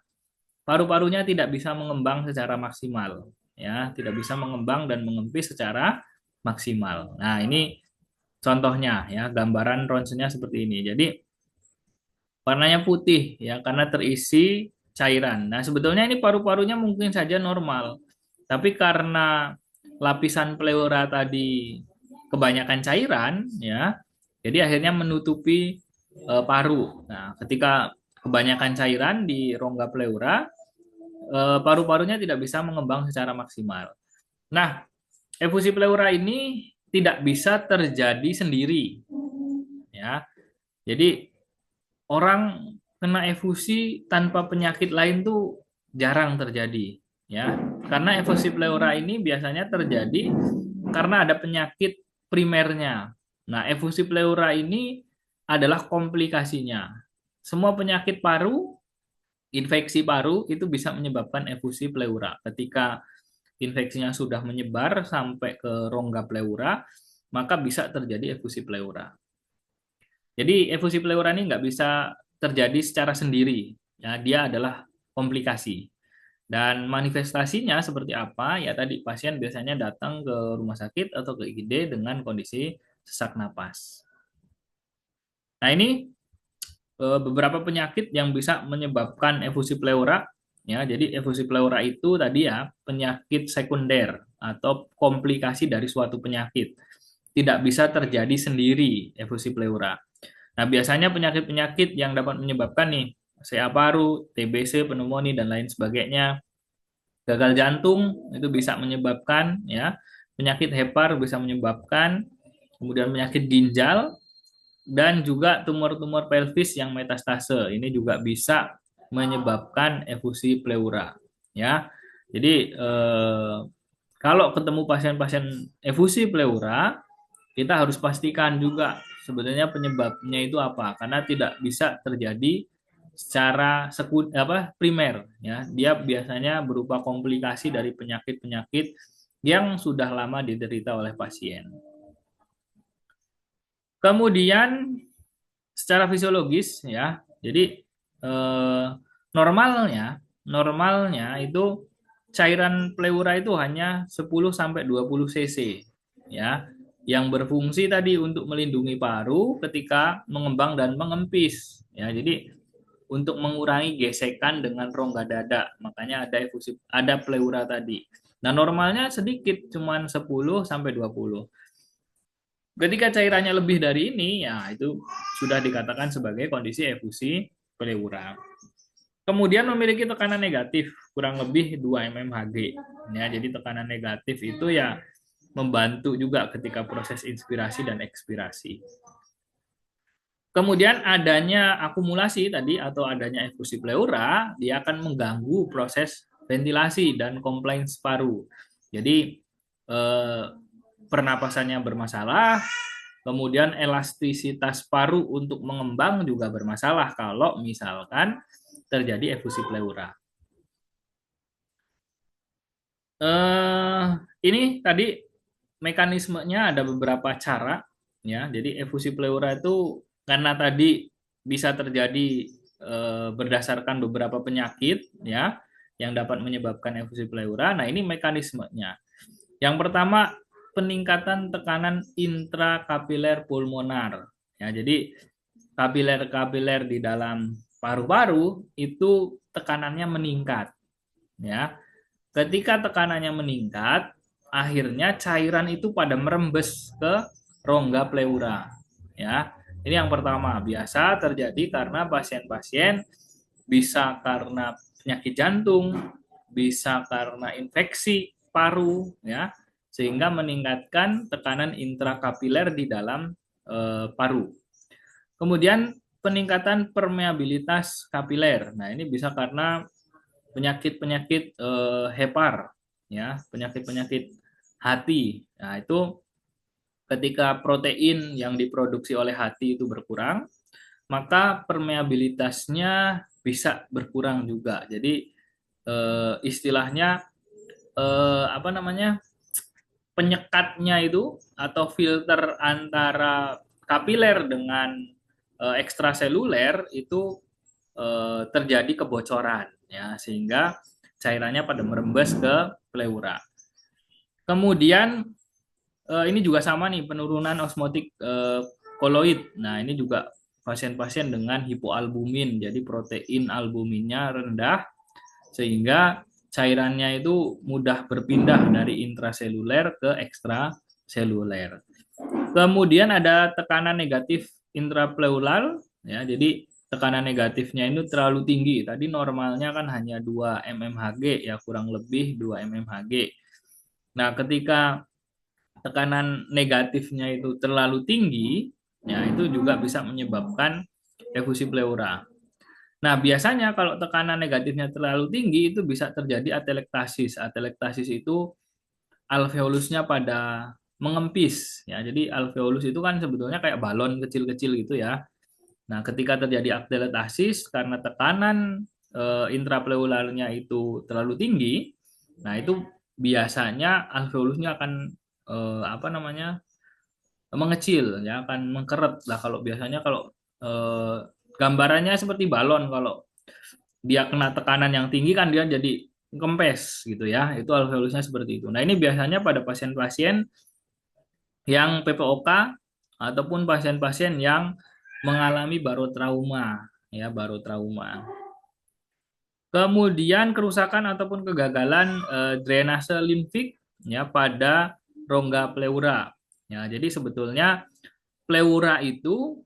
paru-parunya tidak bisa mengembang secara maksimal ya, tidak bisa mengembang dan mengempis secara maksimal. Nah, ini contohnya ya, gambaran ronsennya seperti ini. Jadi warnanya putih ya karena terisi cairan. Nah, sebetulnya ini paru-parunya mungkin saja normal. Tapi karena lapisan pleura tadi kebanyakan cairan ya, jadi akhirnya menutupi paru. Nah, ketika kebanyakan cairan di rongga pleura, paru-parunya tidak bisa mengembang secara maksimal. Nah, efusi pleura ini tidak bisa terjadi sendiri ya. Jadi orang kena efusi tanpa penyakit lain tuh jarang terjadi ya. Karena efusi pleura ini biasanya terjadi karena ada penyakit primernya. Nah, efusi pleura ini adalah komplikasinya. Semua penyakit paru, infeksi paru itu bisa menyebabkan efusi pleura. Ketika infeksinya sudah menyebar sampai ke rongga pleura, maka bisa terjadi efusi pleura. Jadi efusi pleura ini nggak bisa terjadi secara sendiri. Ya, dia adalah komplikasi. Dan manifestasinya seperti apa? Ya tadi pasien biasanya datang ke rumah sakit atau ke IGD dengan kondisi sesak napas. Nah, ini beberapa penyakit yang bisa menyebabkan efusi pleura. Ya, jadi efusi pleura itu tadi ya penyakit sekunder atau komplikasi dari suatu penyakit. Tidak bisa terjadi sendiri efusi pleura. Nah, biasanya penyakit-penyakit yang dapat menyebabkan nih CA paru, TBC, pneumonia dan lain sebagainya. Gagal jantung itu bisa menyebabkan ya. Penyakit hepar bisa menyebabkan, kemudian penyakit ginjal dan juga tumor-tumor pelvis yang metastase. Ini juga bisa menyebabkan efusi pleura ya. Jadi kalau ketemu pasien-pasien efusi pleura, kita harus pastikan juga sebenarnya penyebabnya itu apa karena tidak bisa terjadi secara primer ya. Dia biasanya berupa komplikasi dari penyakit-penyakit yang sudah lama diderita oleh pasien. Kemudian secara fisiologis ya. Jadi normalnya itu cairan pleura itu hanya 10 sampai 20 cc ya, yang berfungsi tadi untuk melindungi paru ketika mengembang dan mengempis ya. Jadi untuk mengurangi gesekan dengan rongga dada. Makanya ada pleura tadi. Nah, normalnya sedikit, cuman 10 sampai 20. Ketika cairannya lebih dari ini, ya itu sudah dikatakan sebagai kondisi efusi pleura. Kemudian memiliki tekanan negatif kurang lebih 2 mmHg. Ya, jadi tekanan negatif itu ya membantu juga ketika proses inspirasi dan ekspirasi. Kemudian adanya akumulasi tadi atau adanya efusi pleura, dia akan mengganggu proses ventilasi dan compliance paru. Jadi pernapasannya bermasalah, kemudian elastisitas paru untuk mengembang juga bermasalah kalau misalkan terjadi efusi pleura. Ini tadi mekanismenya ada beberapa cara ya. Jadi efusi pleura itu karena tadi bisa terjadi berdasarkan beberapa penyakit ya yang dapat menyebabkan efusi pleura. Nah, ini mekanismenya. Yang pertama, peningkatan tekanan intrakapiler pulmonar. Ya, jadi kapiler-kapiler di dalam paru-paru itu tekanannya meningkat ya. Ketika tekanannya meningkat, akhirnya cairan itu pada merembes ke rongga pleura. Ya, ini yang pertama. Biasa terjadi karena pasien-pasien bisa karena penyakit jantung, bisa karena infeksi paru, ya, sehingga meningkatkan tekanan intrakapiler di dalam paru. Kemudian peningkatan permeabilitas kapiler. Nah, ini bisa karena penyakit-penyakit hepar, ya, penyakit-penyakit hati. Nah, itu ketika protein yang diproduksi oleh hati itu berkurang, maka permeabilitasnya bisa berkurang juga. Jadi istilahnya apa namanya, penyekatnya itu atau filter antara kapiler dengan ekstraseluler itu terjadi kebocoran ya, sehingga cairannya pada merembes ke pleura. Kemudian ini juga sama nih, penurunan osmotik koloid. Nah, ini juga pasien-pasien dengan hipoalbumin, jadi protein albuminnya rendah sehingga cairannya itu mudah berpindah dari intraseluler ke ekstraseluler. Kemudian ada tekanan negatif intrapleural ya. Jadi tekanan negatifnya itu terlalu tinggi. Tadi normalnya kan hanya 2 mmHg ya, kurang lebih 2 mmHg. Nah, ketika tekanan negatifnya itu terlalu tinggi, ya itu juga bisa menyebabkan efusi pleura. Nah, biasanya kalau tekanan negatifnya terlalu tinggi itu bisa terjadi atelektasis. Atelektasis itu alveolusnya pada mengempis ya. Jadi alveolus itu kan sebetulnya kayak balon kecil-kecil gitu ya. Nah, ketika terjadi atelektasis karena tekanan intrapleularnya itu terlalu tinggi, nah itu biasanya alveolusnya akan apa namanya, mengecil ya, akan mengkeret lah. Kalau biasanya kalau gambarannya seperti balon, kalau dia kena tekanan yang tinggi kan dia jadi kempes gitu ya, itu alveolusnya seperti itu. Nah, ini biasanya pada pasien-pasien yang PPOK ataupun pasien-pasien yang mengalami barotrauma ya, barotrauma. Kemudian kerusakan ataupun kegagalan drainase limfik ya pada rongga pleura. Ya, jadi sebetulnya pleura itu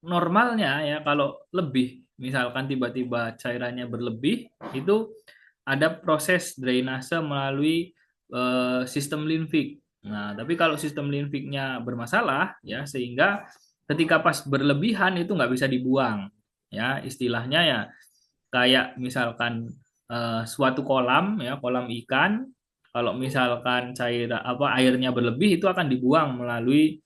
normalnya ya kalau lebih, misalkan tiba-tiba cairannya berlebih, itu ada proses drainase melalui sistem limfik. Nah, tapi kalau sistem limfiknya bermasalah ya, sehingga ketika pas berlebihan itu nggak bisa dibuang. Ya, istilahnya ya kayak misalkan suatu kolam ya, kolam ikan, kalau misalkan airnya berlebih itu akan dibuang melalui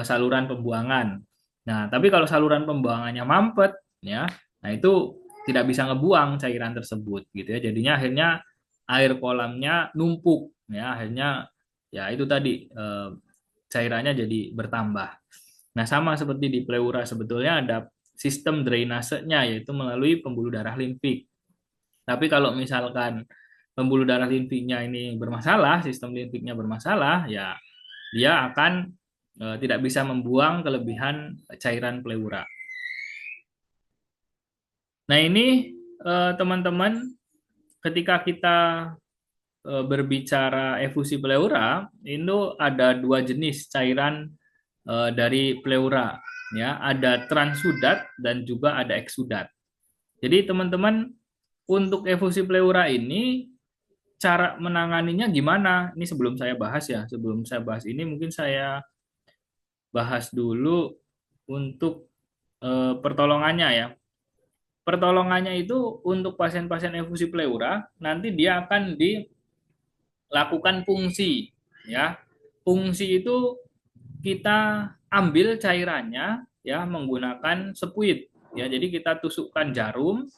saluran pembuangan. Nah, tapi kalau saluran pembuangannya mampet ya, nah itu tidak bisa ngebuang cairan tersebut gitu ya. Jadinya akhirnya air kolamnya numpuk ya, akhirnya ya itu tadi cairannya jadi bertambah. Nah, sama seperti di pleura sebetulnya ada sistem drainasenya yaitu melalui pembuluh darah limfik. Tapi kalau misalkan pembuluh darah limfiknya ini bermasalah, sistem limfiknya bermasalah, ya dia akan tidak bisa membuang kelebihan cairan pleura. Nah, ini teman-teman, ketika kita berbicara efusi pleura, itu ada dua jenis cairan dari pleura, ya, ada transudat dan juga ada eksudat. Jadi teman-teman, untuk efusi pleura ini cara menanganinya gimana? Ini sebelum saya bahas ya, sebelum saya bahas ini mungkin saya bahas dulu untuk pertolongannya ya. Pertolongannya itu untuk pasien-pasien efusi pleura nanti dia akan dilakukan fungsi ya. Fungsi itu kita ambil cairannya ya menggunakan sepuit ya. Jadi kita tusukkan jarum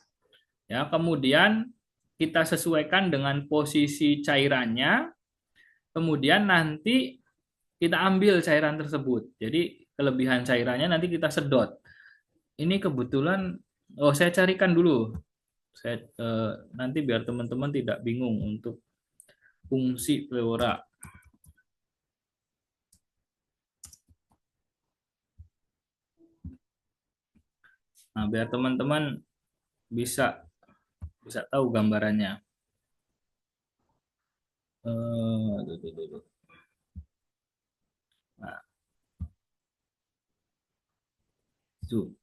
ya, kemudian kita sesuaikan dengan posisi cairannya, kemudian nanti kita ambil cairan tersebut. Jadi kelebihan cairannya nanti kita sedot. Ini kebetulan, oh saya carikan dulu. Saya nanti biar teman-teman tidak bingung untuk fungsi pleura. Nah, biar teman-teman bisa bisa tahu gambarannya. Nah, itu.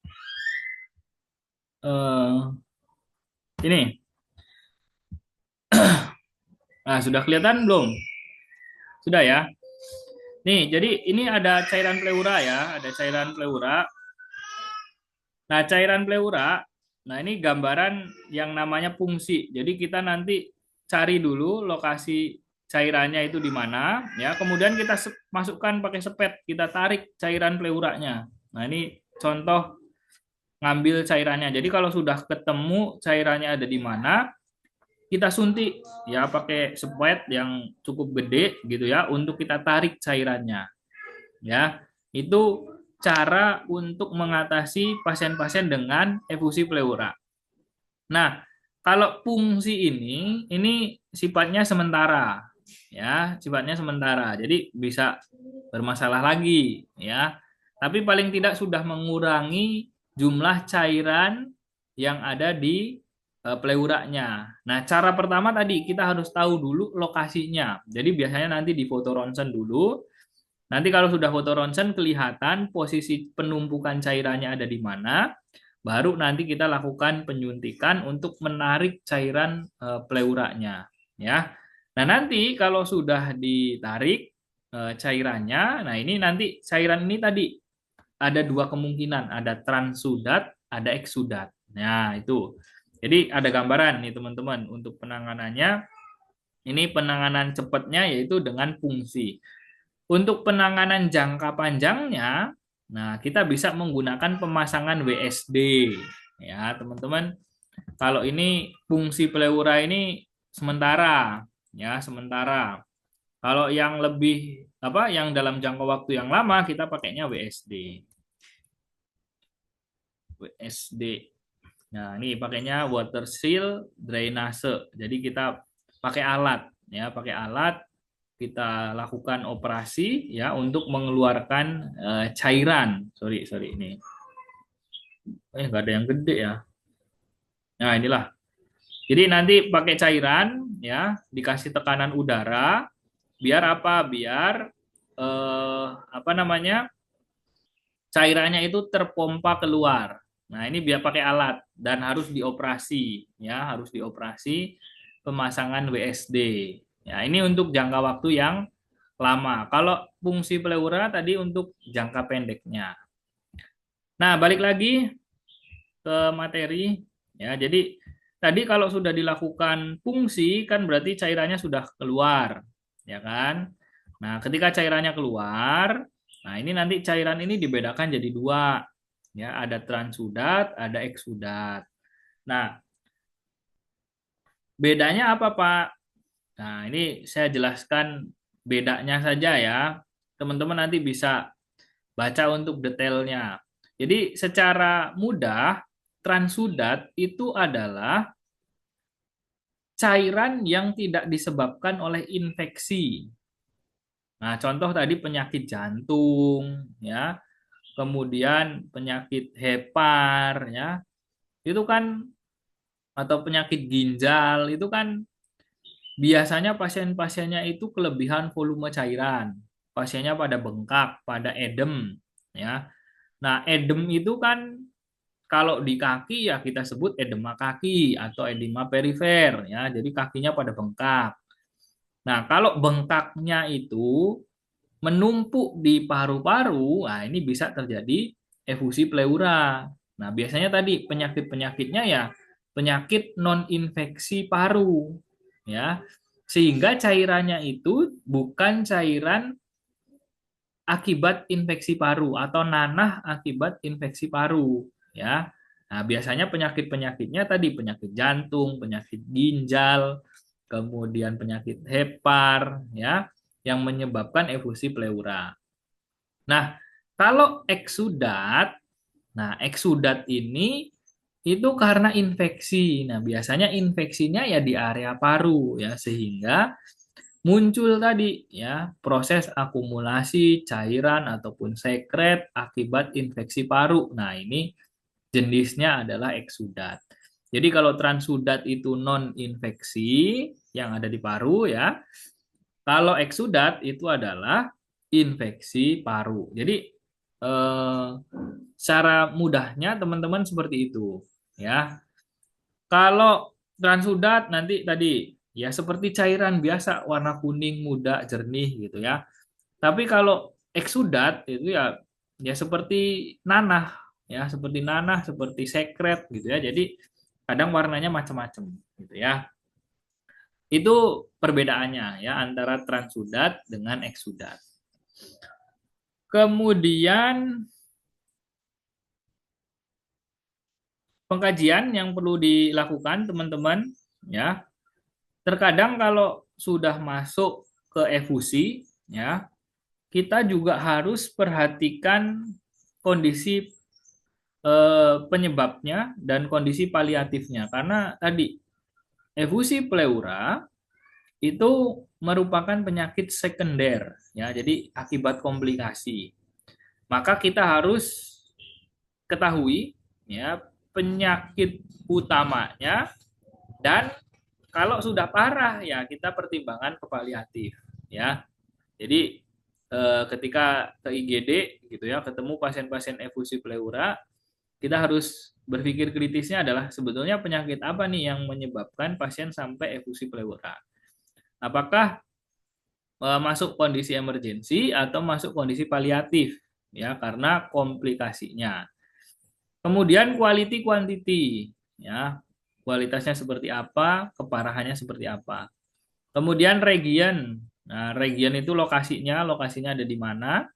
Ini. Nah, sudah kelihatan belum? Sudah ya. Nih, jadi ini ada cairan pleura ya, ada cairan pleura. Nah, cairan pleura, nah ini gambaran yang namanya fungsi. Jadi kita nanti cari dulu lokasi cairannya itu di mana, ya. Kemudian kita masukkan pakai sepet, kita tarik cairan pleuranya. Nah, ini contoh ngambil cairannya. Jadi kalau sudah ketemu cairannya ada di mana, kita suntik ya pakai sepet yang cukup gede gitu ya untuk kita tarik cairannya. Ya, itu cara untuk mengatasi pasien-pasien dengan efusi pleura. Nah, kalau fungsi ini sifatnya sementara, ya, sifatnya sementara. Jadi bisa bermasalah lagi, ya. Tapi paling tidak sudah mengurangi jumlah cairan yang ada di pleuranya. Nah, cara pertama tadi kita harus tahu dulu lokasinya. Jadi biasanya nanti di foto ronsen dulu. Nanti kalau sudah foto ronsen kelihatan posisi penumpukan cairannya ada di mana, baru nanti kita lakukan penyuntikan untuk menarik cairan pleuranya, ya. Nah, nanti kalau sudah ditarik cairannya, nah ini nanti cairan ini tadi ada dua kemungkinan, ada transudat, ada eksudat. Nah, itu. Jadi ada gambaran nih teman-teman untuk penanganannya. Ini penanganan cepatnya yaitu dengan fungsi. Untuk penanganan jangka panjangnya, nah kita bisa menggunakan pemasangan WSD ya teman-teman. Kalau ini fungsi pleura ini sementara ya sementara. Kalau yang lebih apa yang dalam jangka waktu yang lama kita pakainya WSD. WSD. Nah ini pakainya water seal drainase. Jadi kita pakai alat ya pakai alat kita lakukan operasi ya untuk mengeluarkan cairan. Sorry ini. Nggak ada yang gede ya. Nah, inilah. Jadi nanti pakai cairan ya, dikasih tekanan udara biar apa? Biar apa namanya? Cairannya itu terpompa keluar. Nah, ini biar pakai alat dan harus dioperasi ya, harus dioperasi pemasangan WSD. Ya, ini untuk jangka waktu yang lama. Kalau fungsi pleura tadi untuk jangka pendeknya. Nah, balik lagi ke materi ya. Jadi tadi kalau sudah dilakukan fungsi kan berarti cairannya sudah keluar, ya kan? Nah, ketika cairannya keluar, nah ini nanti cairan ini dibedakan jadi dua. Ya, ada transudat, ada eksudat. Nah, bedanya apa, Pak? Nah, ini saya jelaskan bedanya saja ya. Teman-teman nanti bisa baca untuk detailnya. Jadi secara mudah, transudat itu adalah cairan yang tidak disebabkan oleh infeksi. Nah, contoh tadi penyakit jantung, ya, kemudian penyakit hepar, ya, itu kan, atau penyakit ginjal itu kan biasanya pasien-pasiennya itu kelebihan volume cairan. Pasiennya pada bengkak, pada edem, ya. Nah, edem itu kan kalau di kaki ya kita sebut edema kaki atau edema perifer, ya. Jadi kakinya pada bengkak. Nah, kalau bengkaknya itu menumpuk di paru-paru, nah ini bisa terjadi efusi pleura. Nah, biasanya tadi penyakit-penyakitnya ya penyakit non infeksi paru, ya. Sehingga cairannya itu bukan cairan akibat infeksi paru atau nanah akibat infeksi paru, ya. Nah, biasanya penyakit-penyakitnya tadi penyakit jantung, penyakit ginjal, kemudian penyakit hepar, ya, yang menyebabkan efusi pleura. Nah, kalau eksudat, nah eksudat ini itu karena infeksi. Nah, biasanya infeksinya ya di area paru, ya, sehingga muncul tadi ya proses akumulasi cairan ataupun sekret akibat infeksi paru. Nah, ini jenisnya adalah eksudat. Jadi kalau transudat itu non infeksi yang ada di paru, ya. Kalau eksudat itu adalah infeksi paru. Jadi eh, cara mudahnya teman-teman seperti itu, ya. Kalau transudat nanti tadi ya seperti cairan biasa warna kuning muda jernih gitu, ya. Tapi kalau eksudat itu ya ya seperti nanah, ya seperti nanah, seperti sekret gitu, ya. Jadi kadang warnanya macam-macam gitu, ya. Itu perbedaannya ya antara transudat dengan eksudat. Kemudian pengkajian yang perlu dilakukan teman-teman, ya. Terkadang kalau sudah masuk ke efusi, ya, kita juga harus perhatikan kondisi penyebabnya dan kondisi paliatifnya, karena tadi efusi pleura itu merupakan penyakit sekunder, ya, jadi akibat komplikasi. Maka kita harus ketahui ya penyakit utamanya, dan kalau sudah parah ya kita pertimbangkan ke paliatif, ya. Jadi ketika ke IGD gitu ya ketemu pasien-pasien efusi pleura, kita harus berpikir kritisnya adalah sebetulnya penyakit apa nih yang menyebabkan pasien sampai efusi pleura. Apakah masuk kondisi emergensi atau masuk kondisi paliatif, ya, karena komplikasinya. Kemudian quality quantity, ya. Kualitasnya seperti apa, keparahannya seperti apa. Kemudian region. Nah, region itu lokasinya ada di mana.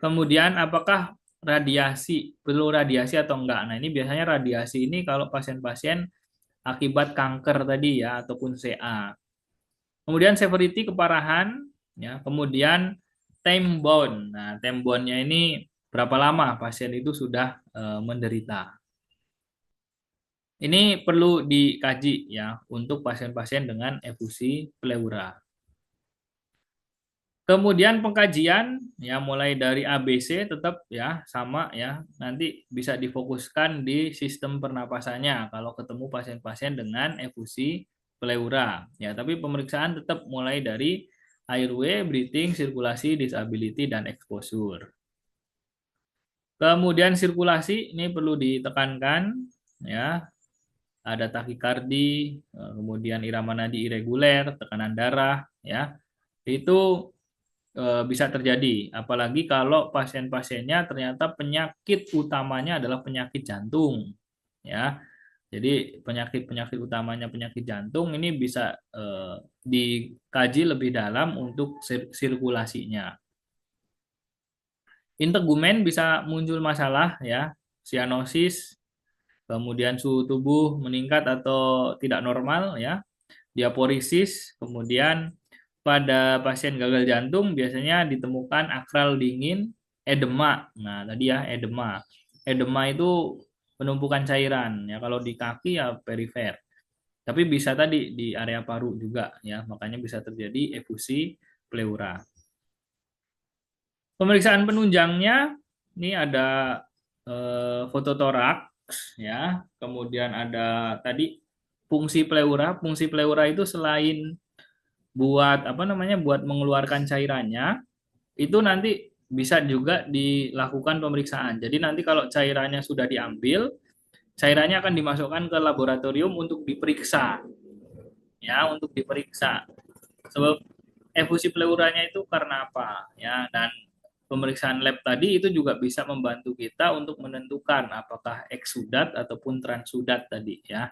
Kemudian apakah radiasi, perlu radiasi atau enggak. Nah, ini biasanya radiasi ini kalau pasien-pasien akibat kanker tadi ya ataupun CA. Kemudian severity keparahan, ya. Kemudian time bound. Nah, time bound-nya ini berapa lama pasien itu sudah menderita. Ini perlu dikaji ya untuk pasien-pasien dengan efusi pleura. Kemudian pengkajian ya mulai dari ABC tetap ya sama ya. Nanti bisa difokuskan di sistem pernapasannya kalau ketemu pasien-pasien dengan efusi pleura ya. Tapi pemeriksaan tetap mulai dari airway, breathing, sirkulasi, disability dan exposure. Kemudian sirkulasi ini perlu ditekankan ya. Ada takikardi, kemudian irama nadi irreguler, tekanan darah ya. Itu bisa terjadi, apalagi kalau pasien-pasiennya ternyata penyakit utamanya adalah penyakit jantung, ya. Jadi penyakit-penyakit utamanya penyakit jantung ini bisa dikaji lebih dalam untuk sirkulasinya. Integumen bisa muncul masalah ya, sianosis, kemudian suhu tubuh meningkat atau tidak normal ya, diaporisis, kemudian pada pasien gagal jantung biasanya ditemukan akral dingin, edema. Nah, tadi ya edema. Edema itu penumpukan cairan ya, kalau di kaki ya perifer. Tapi bisa tadi di area paru juga ya, makanya bisa terjadi efusi pleura. Pemeriksaan penunjangnya ini ada foto torak ya. Kemudian ada tadi fungsi pleura. Fungsi pleura itu selain buat apa namanya, buat mengeluarkan cairannya, itu nanti bisa juga dilakukan pemeriksaan. Jadi nanti kalau cairannya sudah diambil, cairannya akan dimasukkan ke laboratorium untuk diperiksa, ya, untuk diperiksa. Sebab efusi pleuranya itu karena apa, ya, dan pemeriksaan lab tadi itu juga bisa membantu kita untuk menentukan apakah eksudat ataupun transudat tadi, ya.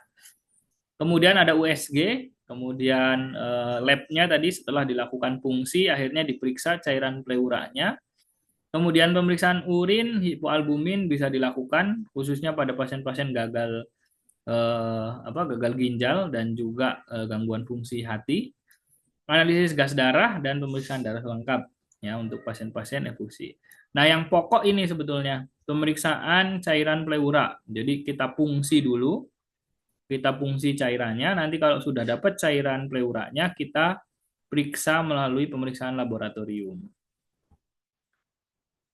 Kemudian ada USG, kemudian labnya tadi setelah dilakukan fungsi akhirnya diperiksa cairan pleuranya. Kemudian pemeriksaan urin hipoalbumin bisa dilakukan khususnya pada pasien-pasien gagal gagal ginjal dan juga gangguan fungsi hati. Analisis gas darah dan pemeriksaan darah lengkap ya untuk pasien-pasien efusi. Nah, yang pokok ini sebetulnya pemeriksaan cairan pleura. Jadi kita fungsi dulu, kita fungsi cairannya. Nanti kalau sudah dapat cairan pleuranya, kita periksa melalui pemeriksaan laboratorium.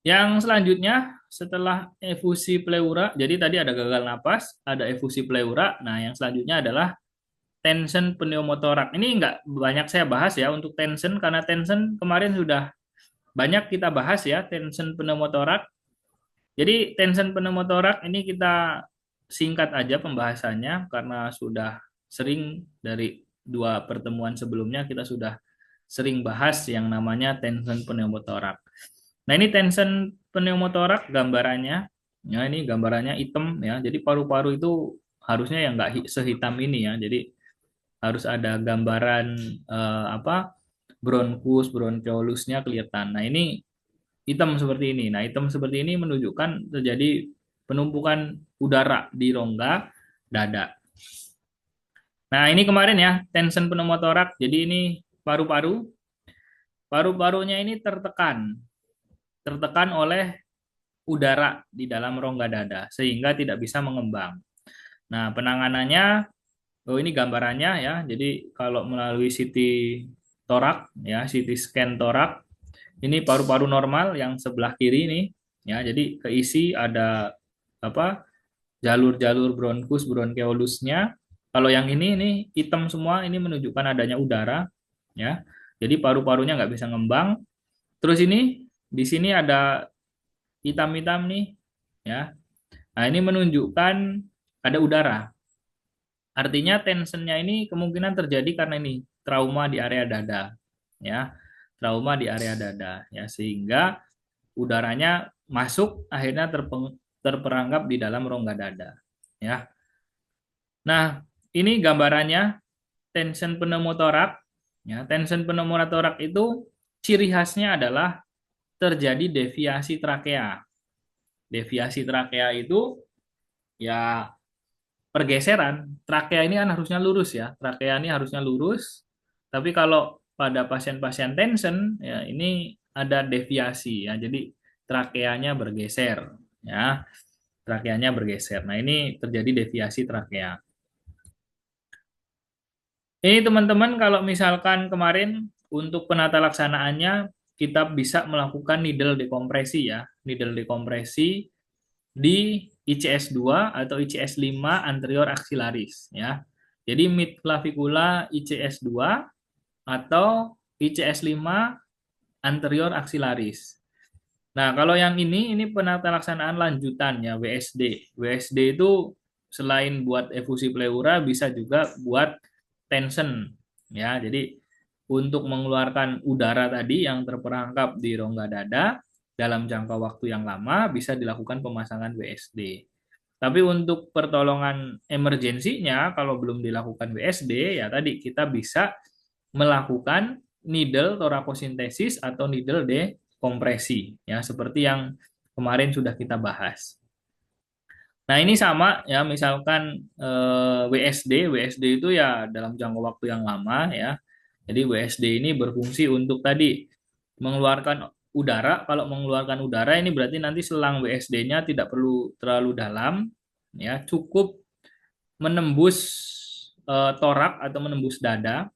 Yang selanjutnya setelah efusi pleura, jadi tadi ada gagal napas, ada efusi pleura. Nah, yang selanjutnya adalah tension pneumotorak. Ini nggak banyak saya bahas ya untuk tension, karena tension kemarin sudah banyak kita bahas ya, tension pneumotorak. Jadi tension pneumotorak ini kita singkat aja pembahasannya karena sudah sering dari dua pertemuan sebelumnya kita sudah sering bahas yang namanya tension pneumotorak. Nah, ini tension pneumotorak gambarannya. Ya, ini gambarannya hitam ya. Jadi paru-paru itu harusnya yang nggak sehitam ini ya. Jadi harus ada gambaran bronkus, bronchiolusnya kelihatan. Nah, ini hitam seperti ini. Nah, hitam seperti ini menunjukkan terjadi penumpukan udara di rongga dada. Nah, ini kemarin ya, tension pneumotorak. Jadi ini paru-paru. Paru-parunya ini tertekan. Tertekan oleh udara di dalam rongga dada sehingga tidak bisa mengembang. Nah, penanganannya, oh ini gambarannya ya. Jadi kalau melalui CT torak ya, CT scan torak, ini paru-paru normal yang sebelah kiri ini ya. Jadi keisi ada apa? Jalur-jalur bronkus, bronkeolusnya. Kalau yang ini hitam semua, ini menunjukkan adanya udara ya. Jadi paru-parunya nggak bisa ngembang. Terus ini di sini ada hitam-hitam nih ya. Nah, ini menunjukkan ada udara. Artinya tensionnya ini kemungkinan terjadi karena ini trauma di area dada ya. Trauma di area dada ya, sehingga udaranya masuk akhirnya terperangkap di dalam rongga dada ya. Nah, ini gambarannya tension pneumotorak ya. Tension pneumotorak itu ciri khasnya adalah terjadi deviasi trakea. Deviasi trakea itu ya pergeseran. Trakea ini kan harusnya lurus ya. Trakea ini harusnya lurus. Tapi kalau pada pasien-pasien tension ya ini ada deviasi ya. Jadi trakeanya bergeser ya. Trakeanya bergeser. Nah, ini terjadi deviasi trakea. Ini teman-teman kalau misalkan kemarin untuk penata laksanaannya kita bisa melakukan needle dekompresi ya. Needle dekompresi di ICS2 atau ICS5 anterior axillaris ya. Jadi mid clavicula ICS2 atau ICS5 anterior axillaris. Nah, kalau yang ini penata laksanaan lanjutan ya, WSD. WSD itu selain buat efusi pleura bisa juga buat tension ya. Jadi untuk mengeluarkan udara tadi yang terperangkap di rongga dada dalam jangka waktu yang lama bisa dilakukan pemasangan WSD. Tapi untuk pertolongan emergensinya kalau belum dilakukan WSD ya tadi kita bisa melakukan needle torakosintesis atau needle dekompresi ya seperti yang kemarin sudah kita bahas. Nah, ini sama ya, misalkan WSD, WSD itu ya dalam jangka waktu yang lama ya. Jadi WSD ini berfungsi untuk tadi mengeluarkan udara. Kalau mengeluarkan udara ini berarti nanti selang WSD-nya tidak perlu terlalu dalam ya, cukup menembus torak atau menembus dada.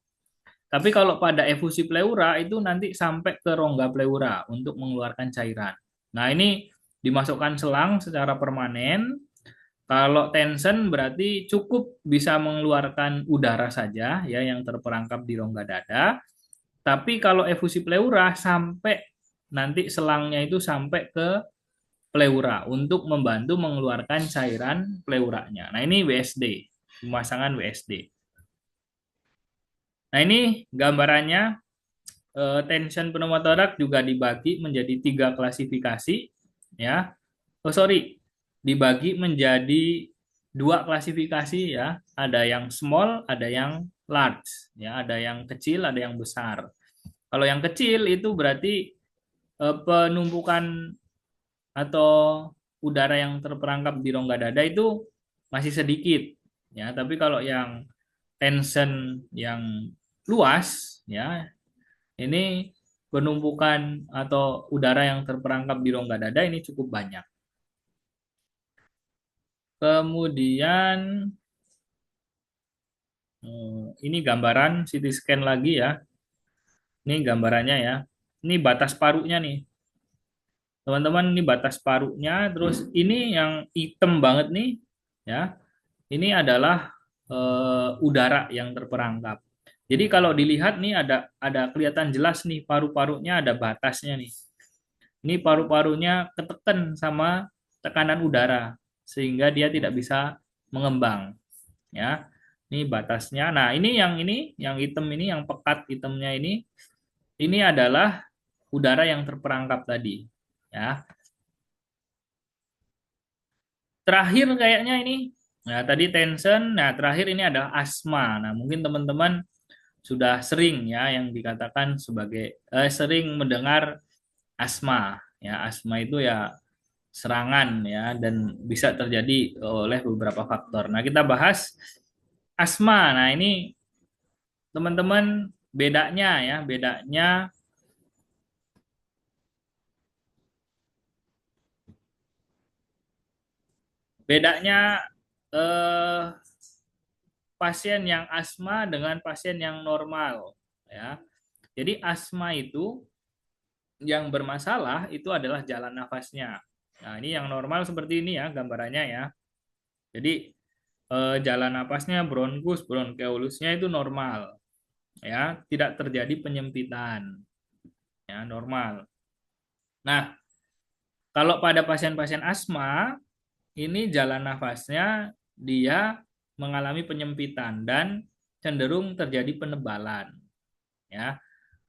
Tapi kalau pada efusi pleura itu nanti sampai ke rongga pleura untuk mengeluarkan cairan. Nah, ini dimasukkan selang secara permanen. Kalau tension berarti cukup bisa mengeluarkan udara saja ya yang terperangkap di rongga dada. Tapi kalau efusi pleura sampai nanti selangnya itu sampai ke pleura untuk membantu mengeluarkan cairan pleuranya. Nah, ini WSD, pemasangan WSD. Nah, ini gambarannya. Tension pneumotoraks juga dibagi menjadi 3 klasifikasi ya. Oh sorry, dibagi menjadi 2 klasifikasi ya. Ada yang small, ada yang large ya. Ada yang kecil, ada yang besar. Kalau yang kecil itu berarti penumpukan atau udara yang terperangkap di rongga dada itu masih sedikit ya. Tapi kalau yang tension yang luas ya, ini penumpukan atau udara yang terperangkap di rongga dada ini cukup banyak. Kemudian ini gambaran CT scan lagi ya. Ini gambarannya ya. Ini batas parunya nih. Teman-teman, ini batas parunya. Terus ini yang hitam banget nih ya. Ini adalah udara yang terperangkap. Jadi kalau dilihat nih ada kelihatan jelas nih paru-parunya ada batasnya nih. Ini paru-parunya ketekan sama tekanan udara sehingga dia tidak bisa mengembang ya. Ini batasnya. Nah, ini yang hitam ini yang pekat hitamnya ini adalah udara yang terperangkap tadi ya. Terakhir kayaknya ini. Nah, tadi tension, nah terakhir ini adalah asma. Nah, mungkin teman-teman sudah sering ya yang dikatakan sebagai sering mendengar asma. Ya, asma itu ya serangan ya dan bisa terjadi oleh beberapa faktor. Nah, kita bahas asma. Nah, ini teman-teman bedanya ya, bedanya eh, pasien yang asma dengan pasien yang normal ya. Jadi asma itu yang bermasalah itu adalah jalan nafasnya. Nah, ini yang normal seperti ini ya gambarannya ya. Jadi jalan nafasnya bronkus, bronkeolusnya itu normal ya, tidak terjadi penyempitan ya, normal. Nah, kalau pada pasien-pasien asma ini jalan nafasnya dia mengalami penyempitan dan cenderung terjadi penebalan ya.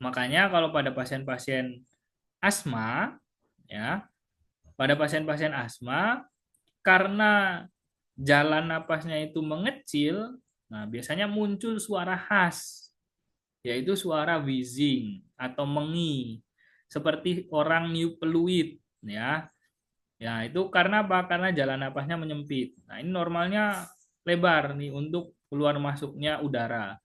Makanya kalau pada pasien-pasien asma ya, pada pasien-pasien asma karena jalan napasnya itu mengecil, nah biasanya muncul suara khas, yaitu suara wheezing atau mengi, seperti orang niup peluit, ya. Ya itu karena apa? Karena jalan napasnya menyempit. Nah ini normalnya lebar nih untuk keluar masuknya udara.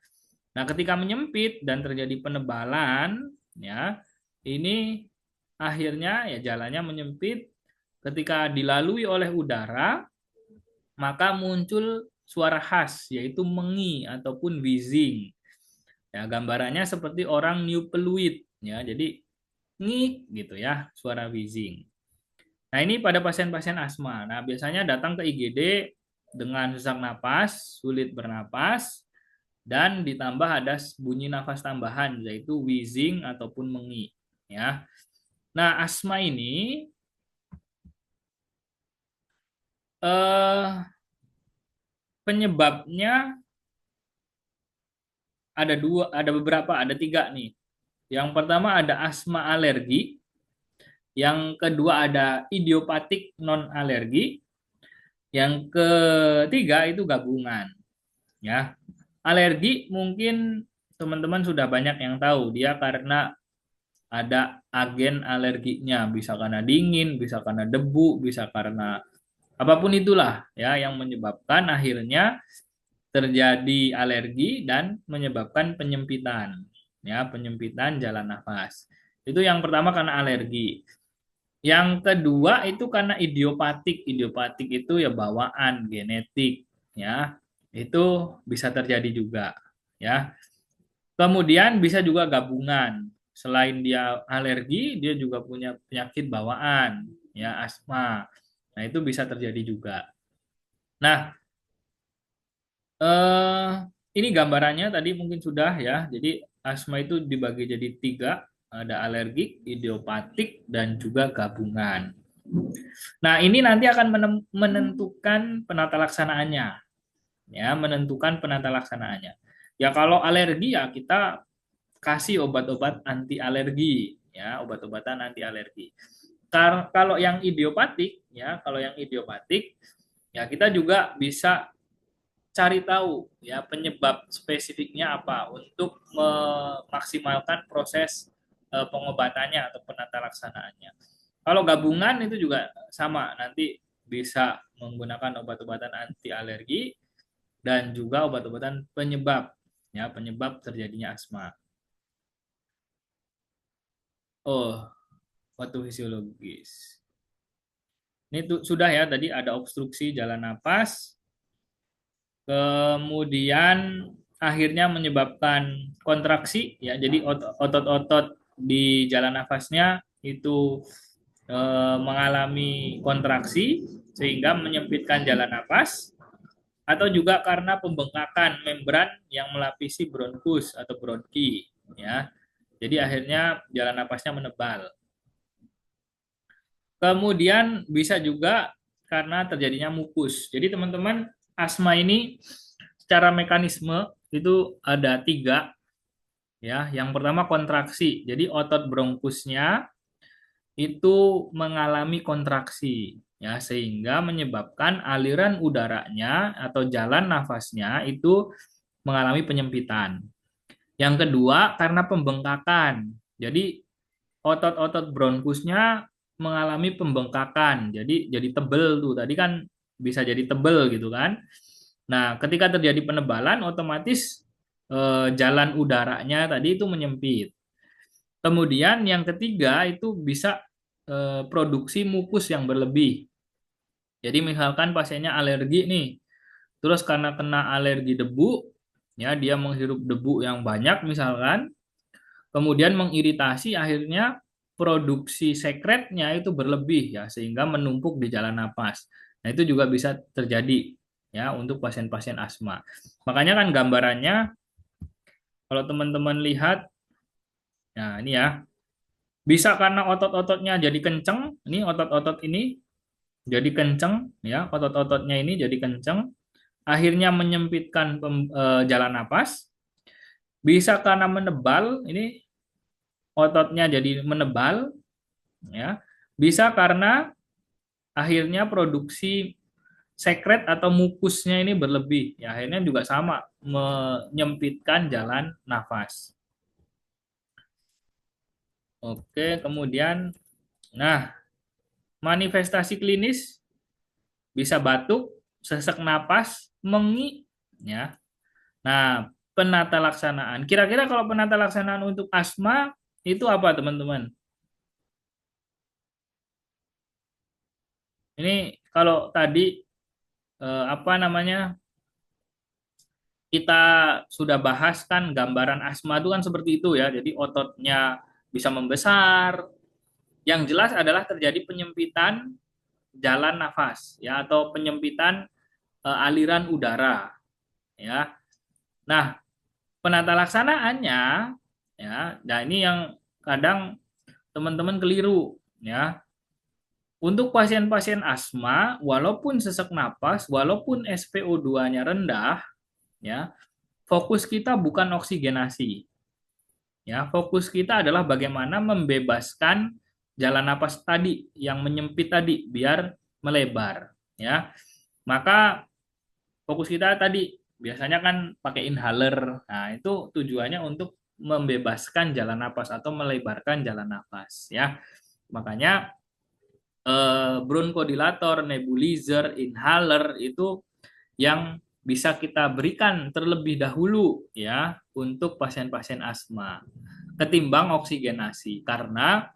Nah ketika menyempit dan terjadi penebalan, ya ini akhirnya ya jalannya menyempit. Ketika dilalui oleh udara, maka muncul suara khas yaitu mengi ataupun wheezing. Ya, gambarannya seperti orang niup peluit ya. Jadi ngik gitu ya, suara wheezing. Nah, ini pada pasien-pasien asma. Nah, biasanya datang ke IGD dengan sesak napas, sulit bernapas, dan ditambah ada bunyi nafas tambahan yaitu wheezing ataupun mengi ya. Nah, asma ini eh penyebabnya ada beberapa, ada 3 nih. Yang pertama ada asma alergi, yang kedua ada idiopatik non alergi, yang ketiga itu gabungan. Ya, alergi mungkin teman-teman sudah banyak yang tahu dia karena ada agen alerginya, bisa karena dingin, bisa karena debu, bisa karena apapun itulah ya yang menyebabkan akhirnya terjadi alergi dan menyebabkan penyempitan ya, penyempitan jalan nafas. Itu yang pertama karena alergi. Yang kedua itu karena idiopatik. Idiopatik itu ya bawaan genetik ya. Itu bisa terjadi juga ya. Kemudian bisa juga gabungan. Selain dia alergi, dia juga punya penyakit bawaan ya, asma. Nah, itu bisa terjadi juga. Nah, eh, ini gambarannya tadi mungkin sudah ya. Jadi asma itu dibagi jadi tiga, ada alergik, idiopatik, dan juga gabungan. Nah, ini nanti akan menentukan penata laksanaannya, ya, menentukan penata laksanaannya. Ya kalau alergi ya kita kasih obat-obat anti alergi, ya, obat-obatan anti alergi. Kalau yang idiopatik, ya, kalau yang idiopatik, ya kita juga bisa cari tahu ya penyebab spesifiknya apa untuk memaksimalkan proses pengobatannya atau penata laksanaannya. Kalau gabungan itu juga sama, nanti bisa menggunakan obat-obatan anti alergi dan juga obat-obatan penyebab, ya, penyebab terjadinya asma. Oh, patofisiologis. Ini tuh sudah ya, tadi ada obstruksi jalan napas, kemudian akhirnya menyebabkan kontraksi ya. Jadi otot-otot di jalan nafasnya itu mengalami kontraksi sehingga menyempitkan jalan nafas, atau juga karena pembengkakan membran yang melapisi bronkus atau bronki ya. Jadi akhirnya jalan nafasnya menebal. Kemudian bisa juga karena terjadinya mukus. Jadi teman-teman, asma ini secara mekanisme itu ada tiga ya. Yang pertama kontraksi. Jadi otot bronkusnya itu mengalami kontraksi ya, sehingga menyebabkan aliran udaranya atau jalan nafasnya itu mengalami penyempitan. Yang kedua karena pembengkakan. Jadi otot-otot bronkusnya mengalami pembengkakan. Jadi tebel tuh. Tadi kan bisa jadi tebel gitu kan. Nah, ketika terjadi penebalan otomatis jalan udaranya tadi itu menyempit. Kemudian yang ketiga itu bisa produksi mukus yang berlebih. Jadi misalkan pasiennya alergi nih, terus karena kena alergi debu, ya dia menghirup debu yang banyak misalkan, kemudian mengiritasi akhirnya produksi sekretnya itu berlebih ya sehingga menumpuk di jalan napas. Nah, itu juga bisa terjadi ya untuk pasien-pasien asma. Makanya kan gambarannya kalau teman-teman lihat, nah ini ya, bisa karena otot-ototnya jadi kenceng, ini otot-otot ini jadi kenceng ya, otot-ototnya ini jadi kenceng, akhirnya menyempitkan jalan napas. Bisa karena menebal, ini ototnya jadi menebal ya. Bisa karena akhirnya produksi sekret atau mukusnya ini berlebih ya, akhirnya juga sama menyempitkan jalan nafas. Oke, kemudian nah, manifestasi klinis bisa batuk, sesak napas, mengi ya. Nah, penata laksanaan. Kira-kira kalau penata laksanaan untuk asma itu apa, teman-teman? Ini kalau tadi apa namanya? Kita sudah bahas kan gambaran asma itu kan seperti itu ya. Jadi ototnya bisa membesar. Yang jelas adalah terjadi penyempitan jalan nafas ya, atau penyempitan aliran udara ya. Nah, penata laksanaannya ya, nah ini yang kadang teman-teman keliru ya. Untuk pasien-pasien asma, walaupun sesak napas, walaupun SpO2-nya rendah, ya, fokus kita bukan oksigenasi. Ya, fokus kita adalah bagaimana membebaskan jalan napas tadi yang menyempit tadi biar melebar, ya. Maka fokus kita tadi biasanya kan pakai inhaler. Nah, itu tujuannya untuk membebaskan jalan napas atau melebarkan jalan napas, ya. Makanya bronchodilator, nebulizer, inhaler itu yang bisa kita berikan terlebih dahulu ya untuk pasien-pasien asma ketimbang oksigenasi. Karena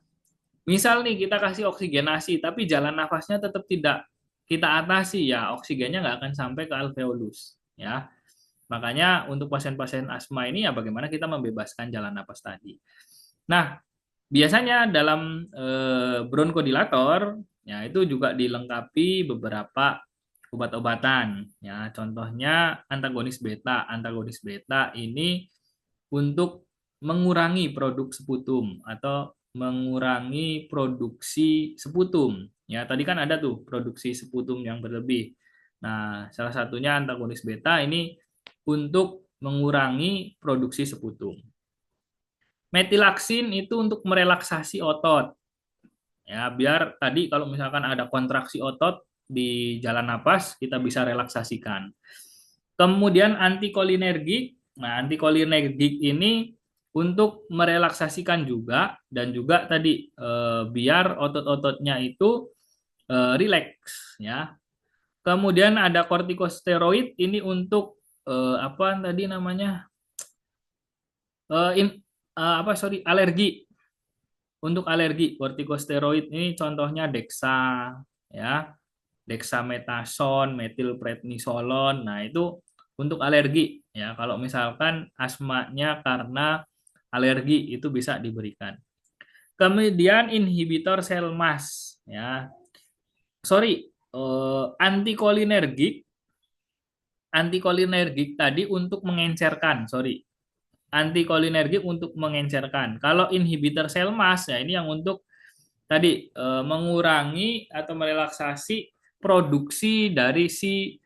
misal nih kita kasih oksigenasi tapi jalan nafasnya tetap tidak kita atasi, ya oksigennya nggak akan sampai ke alveolus ya. Makanya untuk pasien-pasien asma ini ya bagaimana kita membebaskan jalan nafas tadi. Nah, biasanya dalam bronchodilator ya itu juga dilengkapi beberapa obat-obatan. Ya, contohnya antagonis beta. Antagonis beta ini untuk mengurangi produk sputum atau mengurangi produksi sputum. Ya, tadi kan ada tuh produksi sputum yang berlebih. Nah, salah satunya antagonis beta ini untuk mengurangi produksi sputum. Metilaksin itu untuk merelaksasi otot. Ya, biar tadi kalau misalkan ada kontraksi otot di jalan napas, kita bisa relaksasikan. Kemudian antikolinergik. Nah, antikolinergik ini untuk merelaksasikan juga dan juga tadi biar otot-ototnya itu rileks ya. Kemudian ada kortikosteroid ini untuk apa tadi namanya? Eh, in, apa sorry alergi. Untuk alergi kortikosteroid ini contohnya Dexa ya, dexamethasone, metilprednisolon. Nah, itu untuk alergi ya. Kalau misalkan asmanya karena alergi itu bisa diberikan. Kemudian inhibitor sel mas ya. Sorry, antikolinergik. Antikolinergik tadi untuk mengencerkan, sorry. Antikolinergik untuk mengencerkan. Kalau inhibitor sel mas ya ini yang untuk tadi mengurangi atau merelaksasi produksi dari si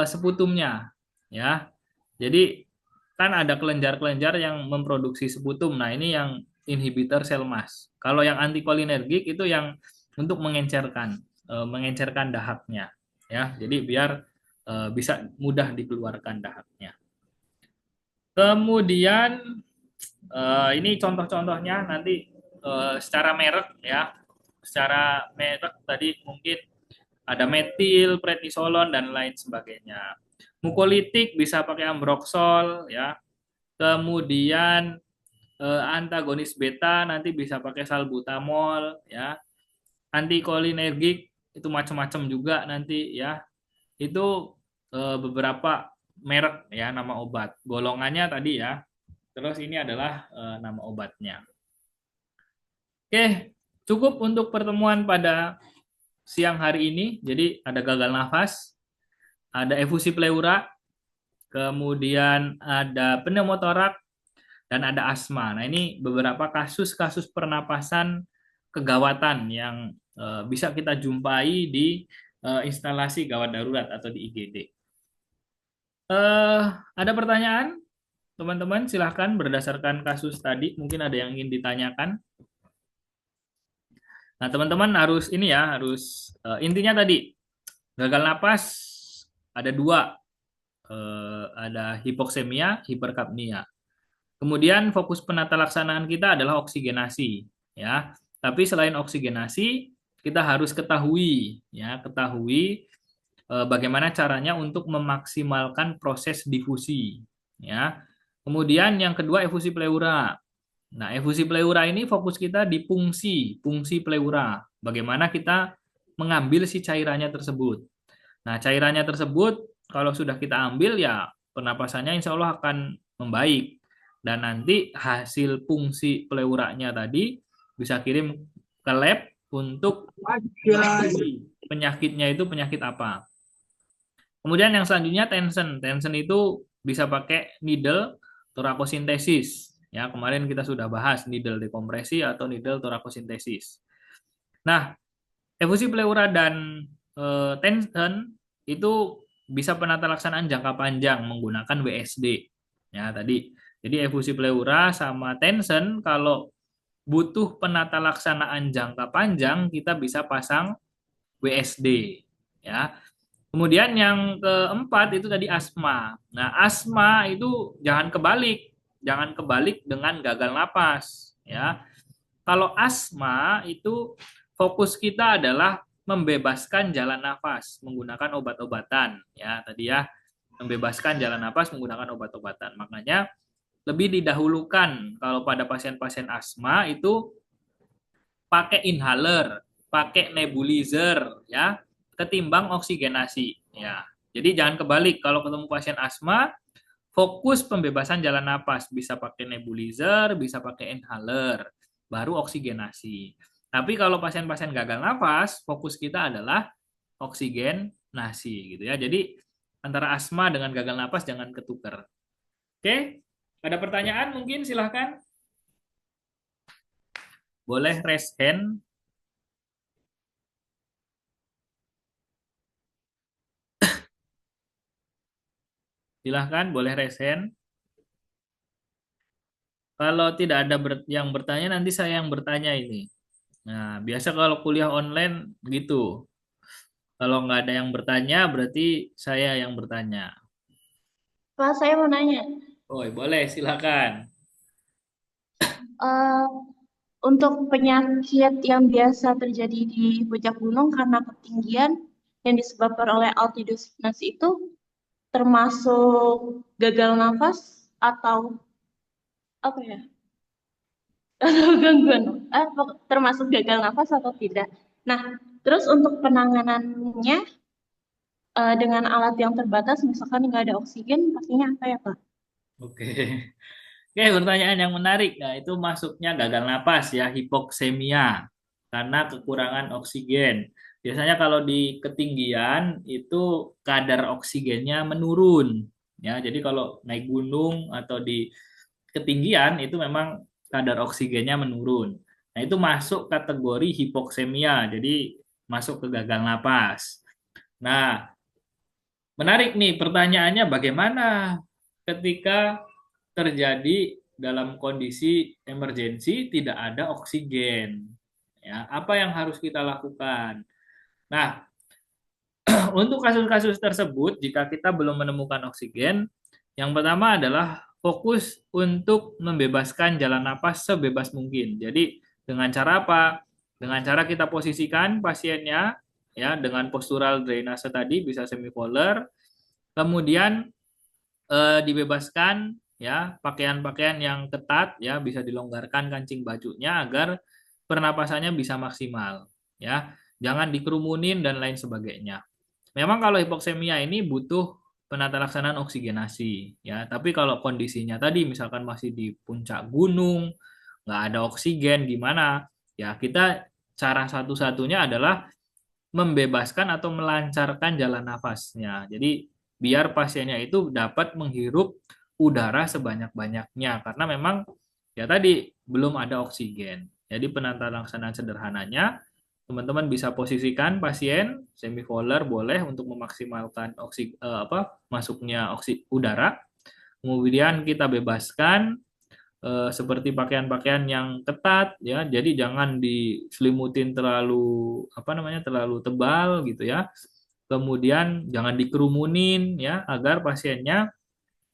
sputumnya ya. Jadi kan ada kelenjar-kelenjar yang memproduksi sputum. Nah, ini yang inhibitor sel mas. Kalau yang antikolinergik itu yang untuk mengencerkan dahaknya ya. Jadi biar bisa mudah dikeluarkan dahaknya. Kemudian ini contoh-contohnya nanti secara merek ya. Secara merek tadi mungkin ada metil, prednisolon dan lain sebagainya. Mukolitik bisa pakai ambroxol ya. Kemudian antagonis beta nanti bisa pakai salbutamol ya. Antikolinergik itu macam-macam juga nanti ya. Itu beberapa merek ya nama obat. Golongannya tadi ya. Terus ini adalah nama obatnya. Oke, cukup untuk pertemuan pada siang hari ini. Jadi ada gagal nafas, ada efusi pleura, kemudian ada pneumotorak, dan ada asma. Nah, ini beberapa kasus-kasus pernapasan kegawatan yang bisa kita jumpai di instalasi gawat darurat atau di IGD. Ada pertanyaan? Teman-teman, silahkan berdasarkan kasus tadi, mungkin ada yang ingin ditanyakan. Nah, teman-teman harus ini ya, harus intinya tadi gagal napas ada dua, ada hipoksemia, hiperkapnia. Kemudian fokus penata laksanaan kita adalah oksigenasi, ya. Tapi selain oksigenasi, kita harus ketahui, ya, ketahui bagaimana caranya untuk memaksimalkan proses difusi, ya. Kemudian yang kedua efusi pleura. Nah, efusi pleura ini fokus kita di fungsi pleura. Bagaimana kita mengambil si cairannya tersebut. Nah, cairannya tersebut kalau sudah kita ambil ya pernapasannya insya Allah akan membaik. Dan nanti hasil fungsi pleuranya tadi bisa kirim ke lab untuk penyakitnya itu penyakit apa. Kemudian yang selanjutnya tension. Tension itu bisa pakai needle torakosintesis. Ya, kemarin kita sudah bahas needle dekompresi atau needle torakosintesis. Nah, efusi pleura dan tension itu bisa penata laksanaan jangka panjang menggunakan WSD. Ya, tadi. Jadi efusi pleura sama tension kalau butuh penata laksanaan jangka panjang kita bisa pasang WSD. Ya. Kemudian yang keempat itu tadi asma. Nah, asma itu jangan kebalik dengan gagal napas, ya. Kalau asma itu fokus kita adalah membebaskan jalan nafas menggunakan obat-obatan, ya. Tadi ya, membebaskan jalan nafas menggunakan obat-obatan. Makanya lebih didahulukan kalau pada pasien-pasien asma itu pakai inhaler, pakai nebulizer, ya, ketimbang oksigenasi, ya. Jadi jangan kebalik kalau ketemu pasien asma, fokus pembebasan jalan napas, bisa pakai nebulizer, bisa pakai inhaler, baru oksigenasi. Tapi kalau pasien-pasien gagal nafas, fokus kita adalah oksigen nasi gitu ya. Jadi antara asma dengan gagal napas jangan ketukar. Oke, ada pertanyaan mungkin silahkan. Boleh raise hand. Silahkan, boleh raise hand. Kalau tidak ada yang bertanya, nanti saya yang bertanya ini. Nah, biasa kalau kuliah online gitu. Kalau nggak ada yang bertanya, berarti saya yang bertanya. Pak, saya mau nanya. Oh, boleh, silakan. Eh, untuk penyakit yang biasa terjadi di puncak gunung karena ketinggian yang disebabkan oleh altitude itu termasuk gagal nafas atau apa ya? Atau gangguan, termasuk gagal nafas atau tidak? Nah, terus untuk penanganannya dengan alat yang terbatas, misalkan nggak ada oksigen, pastinya apa ya, Pak? Oke. Oke, pertanyaan yang menarik. Nah, itu masuknya gagal napas ya, hipoksemia karena kekurangan oksigen. Biasanya kalau di ketinggian itu kadar oksigennya menurun. Ya, jadi kalau naik gunung atau di ketinggian itu memang kadar oksigennya menurun. Nah, itu masuk kategori hipoksemia. Jadi masuk ke gagal napas. Nah, menarik nih pertanyaannya bagaimana ketika terjadi dalam kondisi emergensi tidak ada oksigen. Ya, apa yang harus kita lakukan? Nah, untuk kasus-kasus tersebut jika kita belum menemukan oksigen, yang pertama adalah fokus untuk membebaskan jalan napas sebebas mungkin. Jadi dengan cara apa? Dengan cara kita posisikan pasiennya ya dengan postural drainase tadi bisa semipolar, kemudian dibebaskan ya pakaian-pakaian yang ketat ya bisa dilonggarkan kancing bajunya agar pernapasannya bisa maksimal ya jangan dikerumunin dan lain sebagainya. Memang kalau hipoksemia ini butuh penata laksanaan oksigenasi ya tapi kalau kondisinya tadi misalkan masih di puncak gunung nggak ada oksigen gimana ya kita cara satu-satunya adalah membebaskan atau melancarkan jalan nafasnya. Jadi biar pasiennya itu dapat menghirup udara sebanyak-banyaknya karena memang ya tadi belum ada oksigen. Jadi penata laksanaan sederhananya teman-teman bisa posisikan pasien semipolar boleh untuk memaksimalkan masuknya udara. Kemudian kita bebaskan seperti pakaian-pakaian yang ketat ya. Jadi jangan diselimutin terlalu apa namanya terlalu tebal gitu ya. Kemudian jangan dikerumunin ya agar pasiennya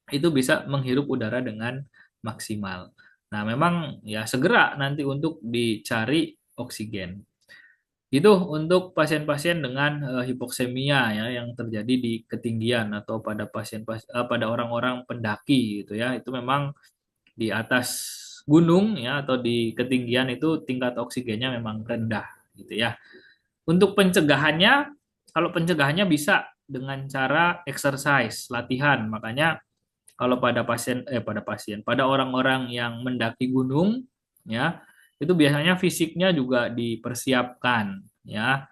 itu bisa menghirup udara dengan maksimal. Nah, memang ya segera nanti untuk dicari oksigen. Itu untuk pasien-pasien dengan hipoksemia ya yang terjadi di ketinggian atau pada orang-orang pendaki gitu ya. Itu memang di atas gunung ya atau di ketinggian itu tingkat oksigennya memang rendah gitu ya. Untuk pencegahannya, kalau pencegahannya bisa dengan cara exercise, latihan. Makanya kalau pada orang-orang yang mendaki gunung ya, itu biasanya fisiknya juga dipersiapkan ya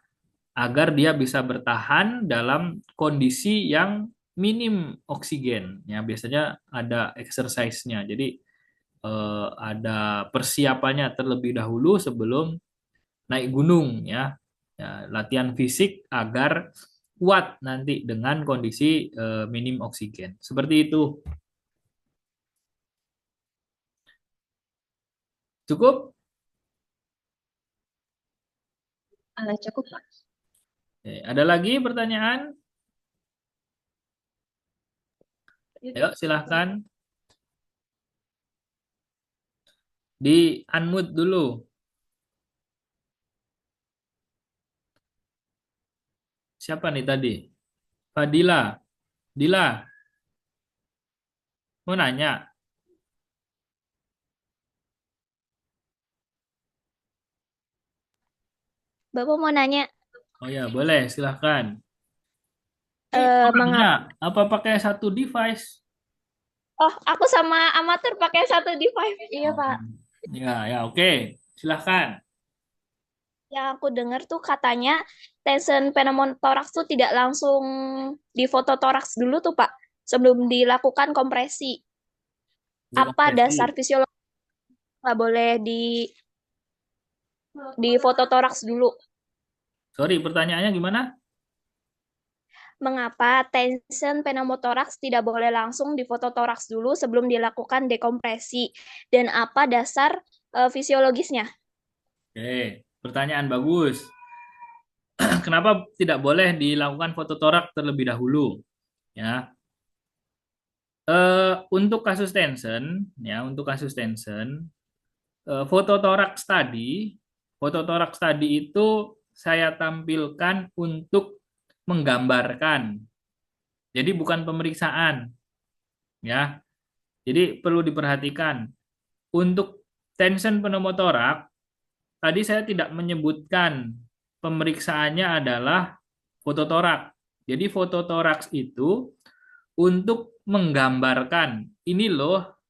agar dia bisa bertahan dalam kondisi yang minim oksigen ya biasanya ada exercise-nya jadi ada persiapannya terlebih dahulu sebelum naik gunung ya. Ya, latihan fisik agar kuat nanti dengan kondisi minim oksigen. Seperti itu. Cukup? Cukup, Pak. Oke, ada lagi pertanyaan? Ayo silahkan di unmute dulu. Siapa nih tadi? Fadila. Dila, mau nanya? Bapak mau nanya, Oh ya, boleh, silahkan. eh Orangnya mengap? apa pakai satu device? Oh, aku sama amatir pakai satu device. Iya, Oh, Pak. ya, ya, oke. Silahkan. Yang aku dengar tuh katanya tension pneumotoraks tuh tidak langsung di foto toraks dulu tuh Pak, sebelum dilakukan kompresi. Apa dasar Dekompresi. fisiologi nggak boleh di foto toraks dulu? Sorry, pertanyaannya gimana? Mengapa tension pneumotoraks tidak boleh langsung di foto toraks dulu sebelum dilakukan dekompresi? Dan apa dasar fisiologisnya? Oke, pertanyaan bagus. Kenapa tidak boleh dilakukan fototorak terlebih dahulu? Ya, untuk kasus tension, ya, untuk kasus tension, fototoraks tadi itu saya tampilkan untuk menggambarkan. Jadi bukan pemeriksaan, ya. Jadi perlu diperhatikan. Untuk tension pneumotorak, tadi saya tidak menyebutkan pemeriksaannya adalah fototorak. Jadi fototoraks itu untuk menggambarkan ini loh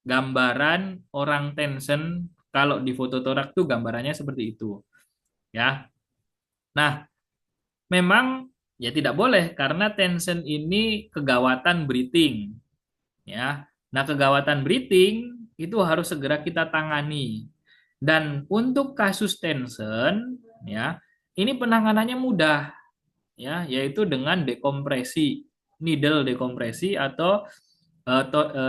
gambaran orang tension kalau di fototorak tuh gambarannya seperti itu ya. Nah, memang ya tidak boleh karena tension ini kegawatan breathing ya. Nah, kegawatan breathing itu harus segera kita tangani. Dan untuk kasus tension ya, ini penanganannya mudah ya, yaitu dengan dekompresi, needle dekompresi atau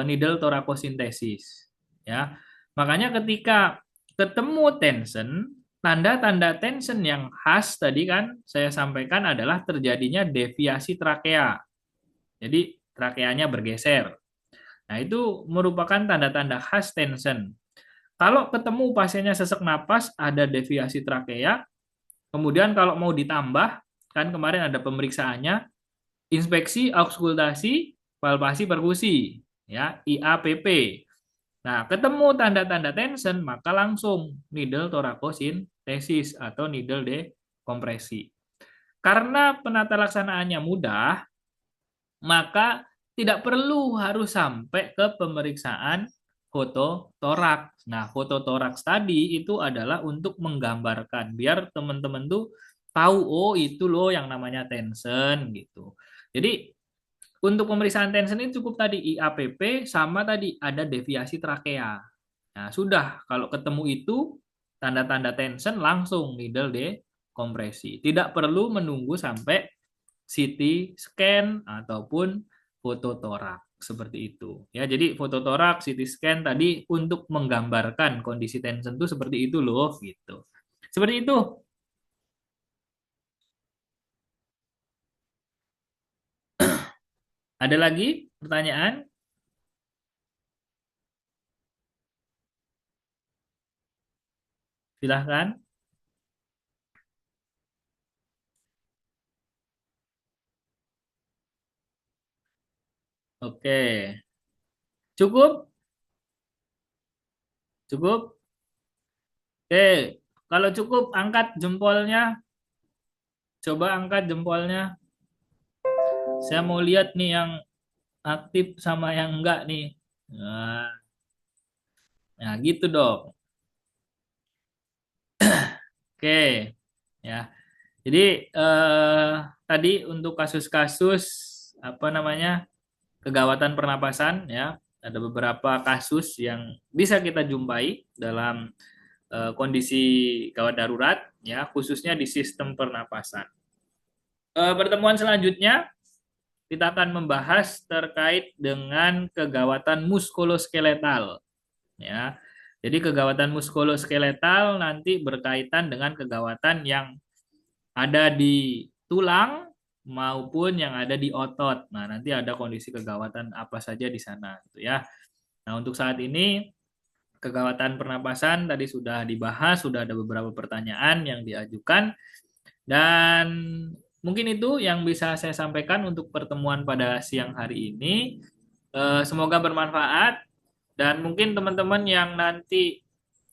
needle torakosintesis ya. Makanya ketika ketemu tension, tanda-tanda tension yang khas tadi kan saya sampaikan adalah terjadinya deviasi trakea. Jadi trakeanya bergeser. Nah, itu merupakan tanda-tanda khas tension. Kalau ketemu pasiennya sesak napas, ada deviasi trakea. Kemudian kalau mau ditambah, kan kemarin ada pemeriksaannya, inspeksi, auskultasi, palpasi, perkusi, ya, IAPP. Nah, ketemu tanda-tanda tension, maka langsung needle torakosintesis atau needle dekompresi. Karena penata laksanaannya mudah, maka tidak perlu harus sampai ke pemeriksaan foto toraks. Nah, foto toraks tadi itu adalah untuk menggambarkan biar teman-teman tuh tahu oh itu loh yang namanya tension gitu. Jadi untuk pemeriksaan tension ini cukup tadi IAPP sama tadi ada deviasi trakea. Nah, sudah kalau ketemu itu tanda-tanda tension langsung needle dekompresi. Tidak perlu menunggu sampai CT scan ataupun foto torak seperti itu. Ya, jadi foto torak, CT scan tadi untuk menggambarkan kondisi tension itu seperti itu loh gitu. Seperti itu. Ada lagi pertanyaan? Silahkan. Oke. Cukup? Cukup? Oke. Kalau cukup angkat jempolnya. Coba angkat jempolnya. Saya mau lihat nih yang aktif sama yang enggak nih. Nah, nah gitu dong. Oke. Ya. Jadi tadi untuk kasus-kasus apa namanya kegawatan pernapasan ya ada beberapa kasus yang bisa kita jumpai dalam kondisi gawat darurat ya khususnya di sistem pernapasan. Pertemuan selanjutnya kita akan membahas terkait dengan kegawatan muskuloskeletal ya. Jadi kegawatan muskuloskeletal nanti berkaitan dengan kegawatan yang ada di tulang maupun yang ada di otot. Nah, nanti ada kondisi kegawatan apa saja di sana gitu ya. Nah, untuk saat ini kegawatan pernapasan tadi sudah dibahas, sudah ada beberapa pertanyaan yang diajukan dan mungkin itu yang bisa saya sampaikan untuk pertemuan pada siang hari ini. Semoga bermanfaat dan mungkin teman-teman yang nanti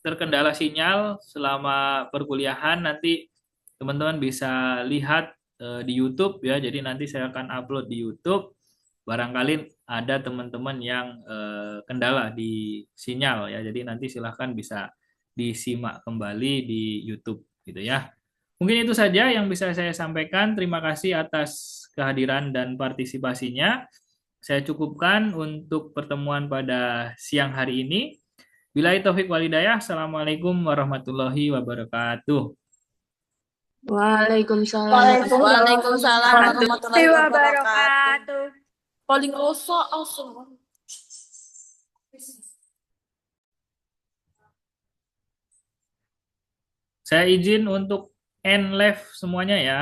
terkendala sinyal selama perkuliahan nanti teman-teman bisa lihat di YouTube ya. Jadi nanti saya akan upload di YouTube. Barangkali ada teman-teman yang kendala di sinyal ya. Jadi nanti silahkan bisa disimak kembali di YouTube. gitu ya. Mungkin itu saja yang bisa saya sampaikan. Terima kasih atas kehadiran dan partisipasinya. Saya cukupkan untuk pertemuan pada siang hari ini. Billahi taufik walhidayah. Assalamualaikum warahmatullahi wabarakatuh. Waalaikumsalam Waalaikumsalam warahmatullahi wabarakatuh. wabarakatuh. Paling rusak asem. Saya izin untuk end live semuanya ya.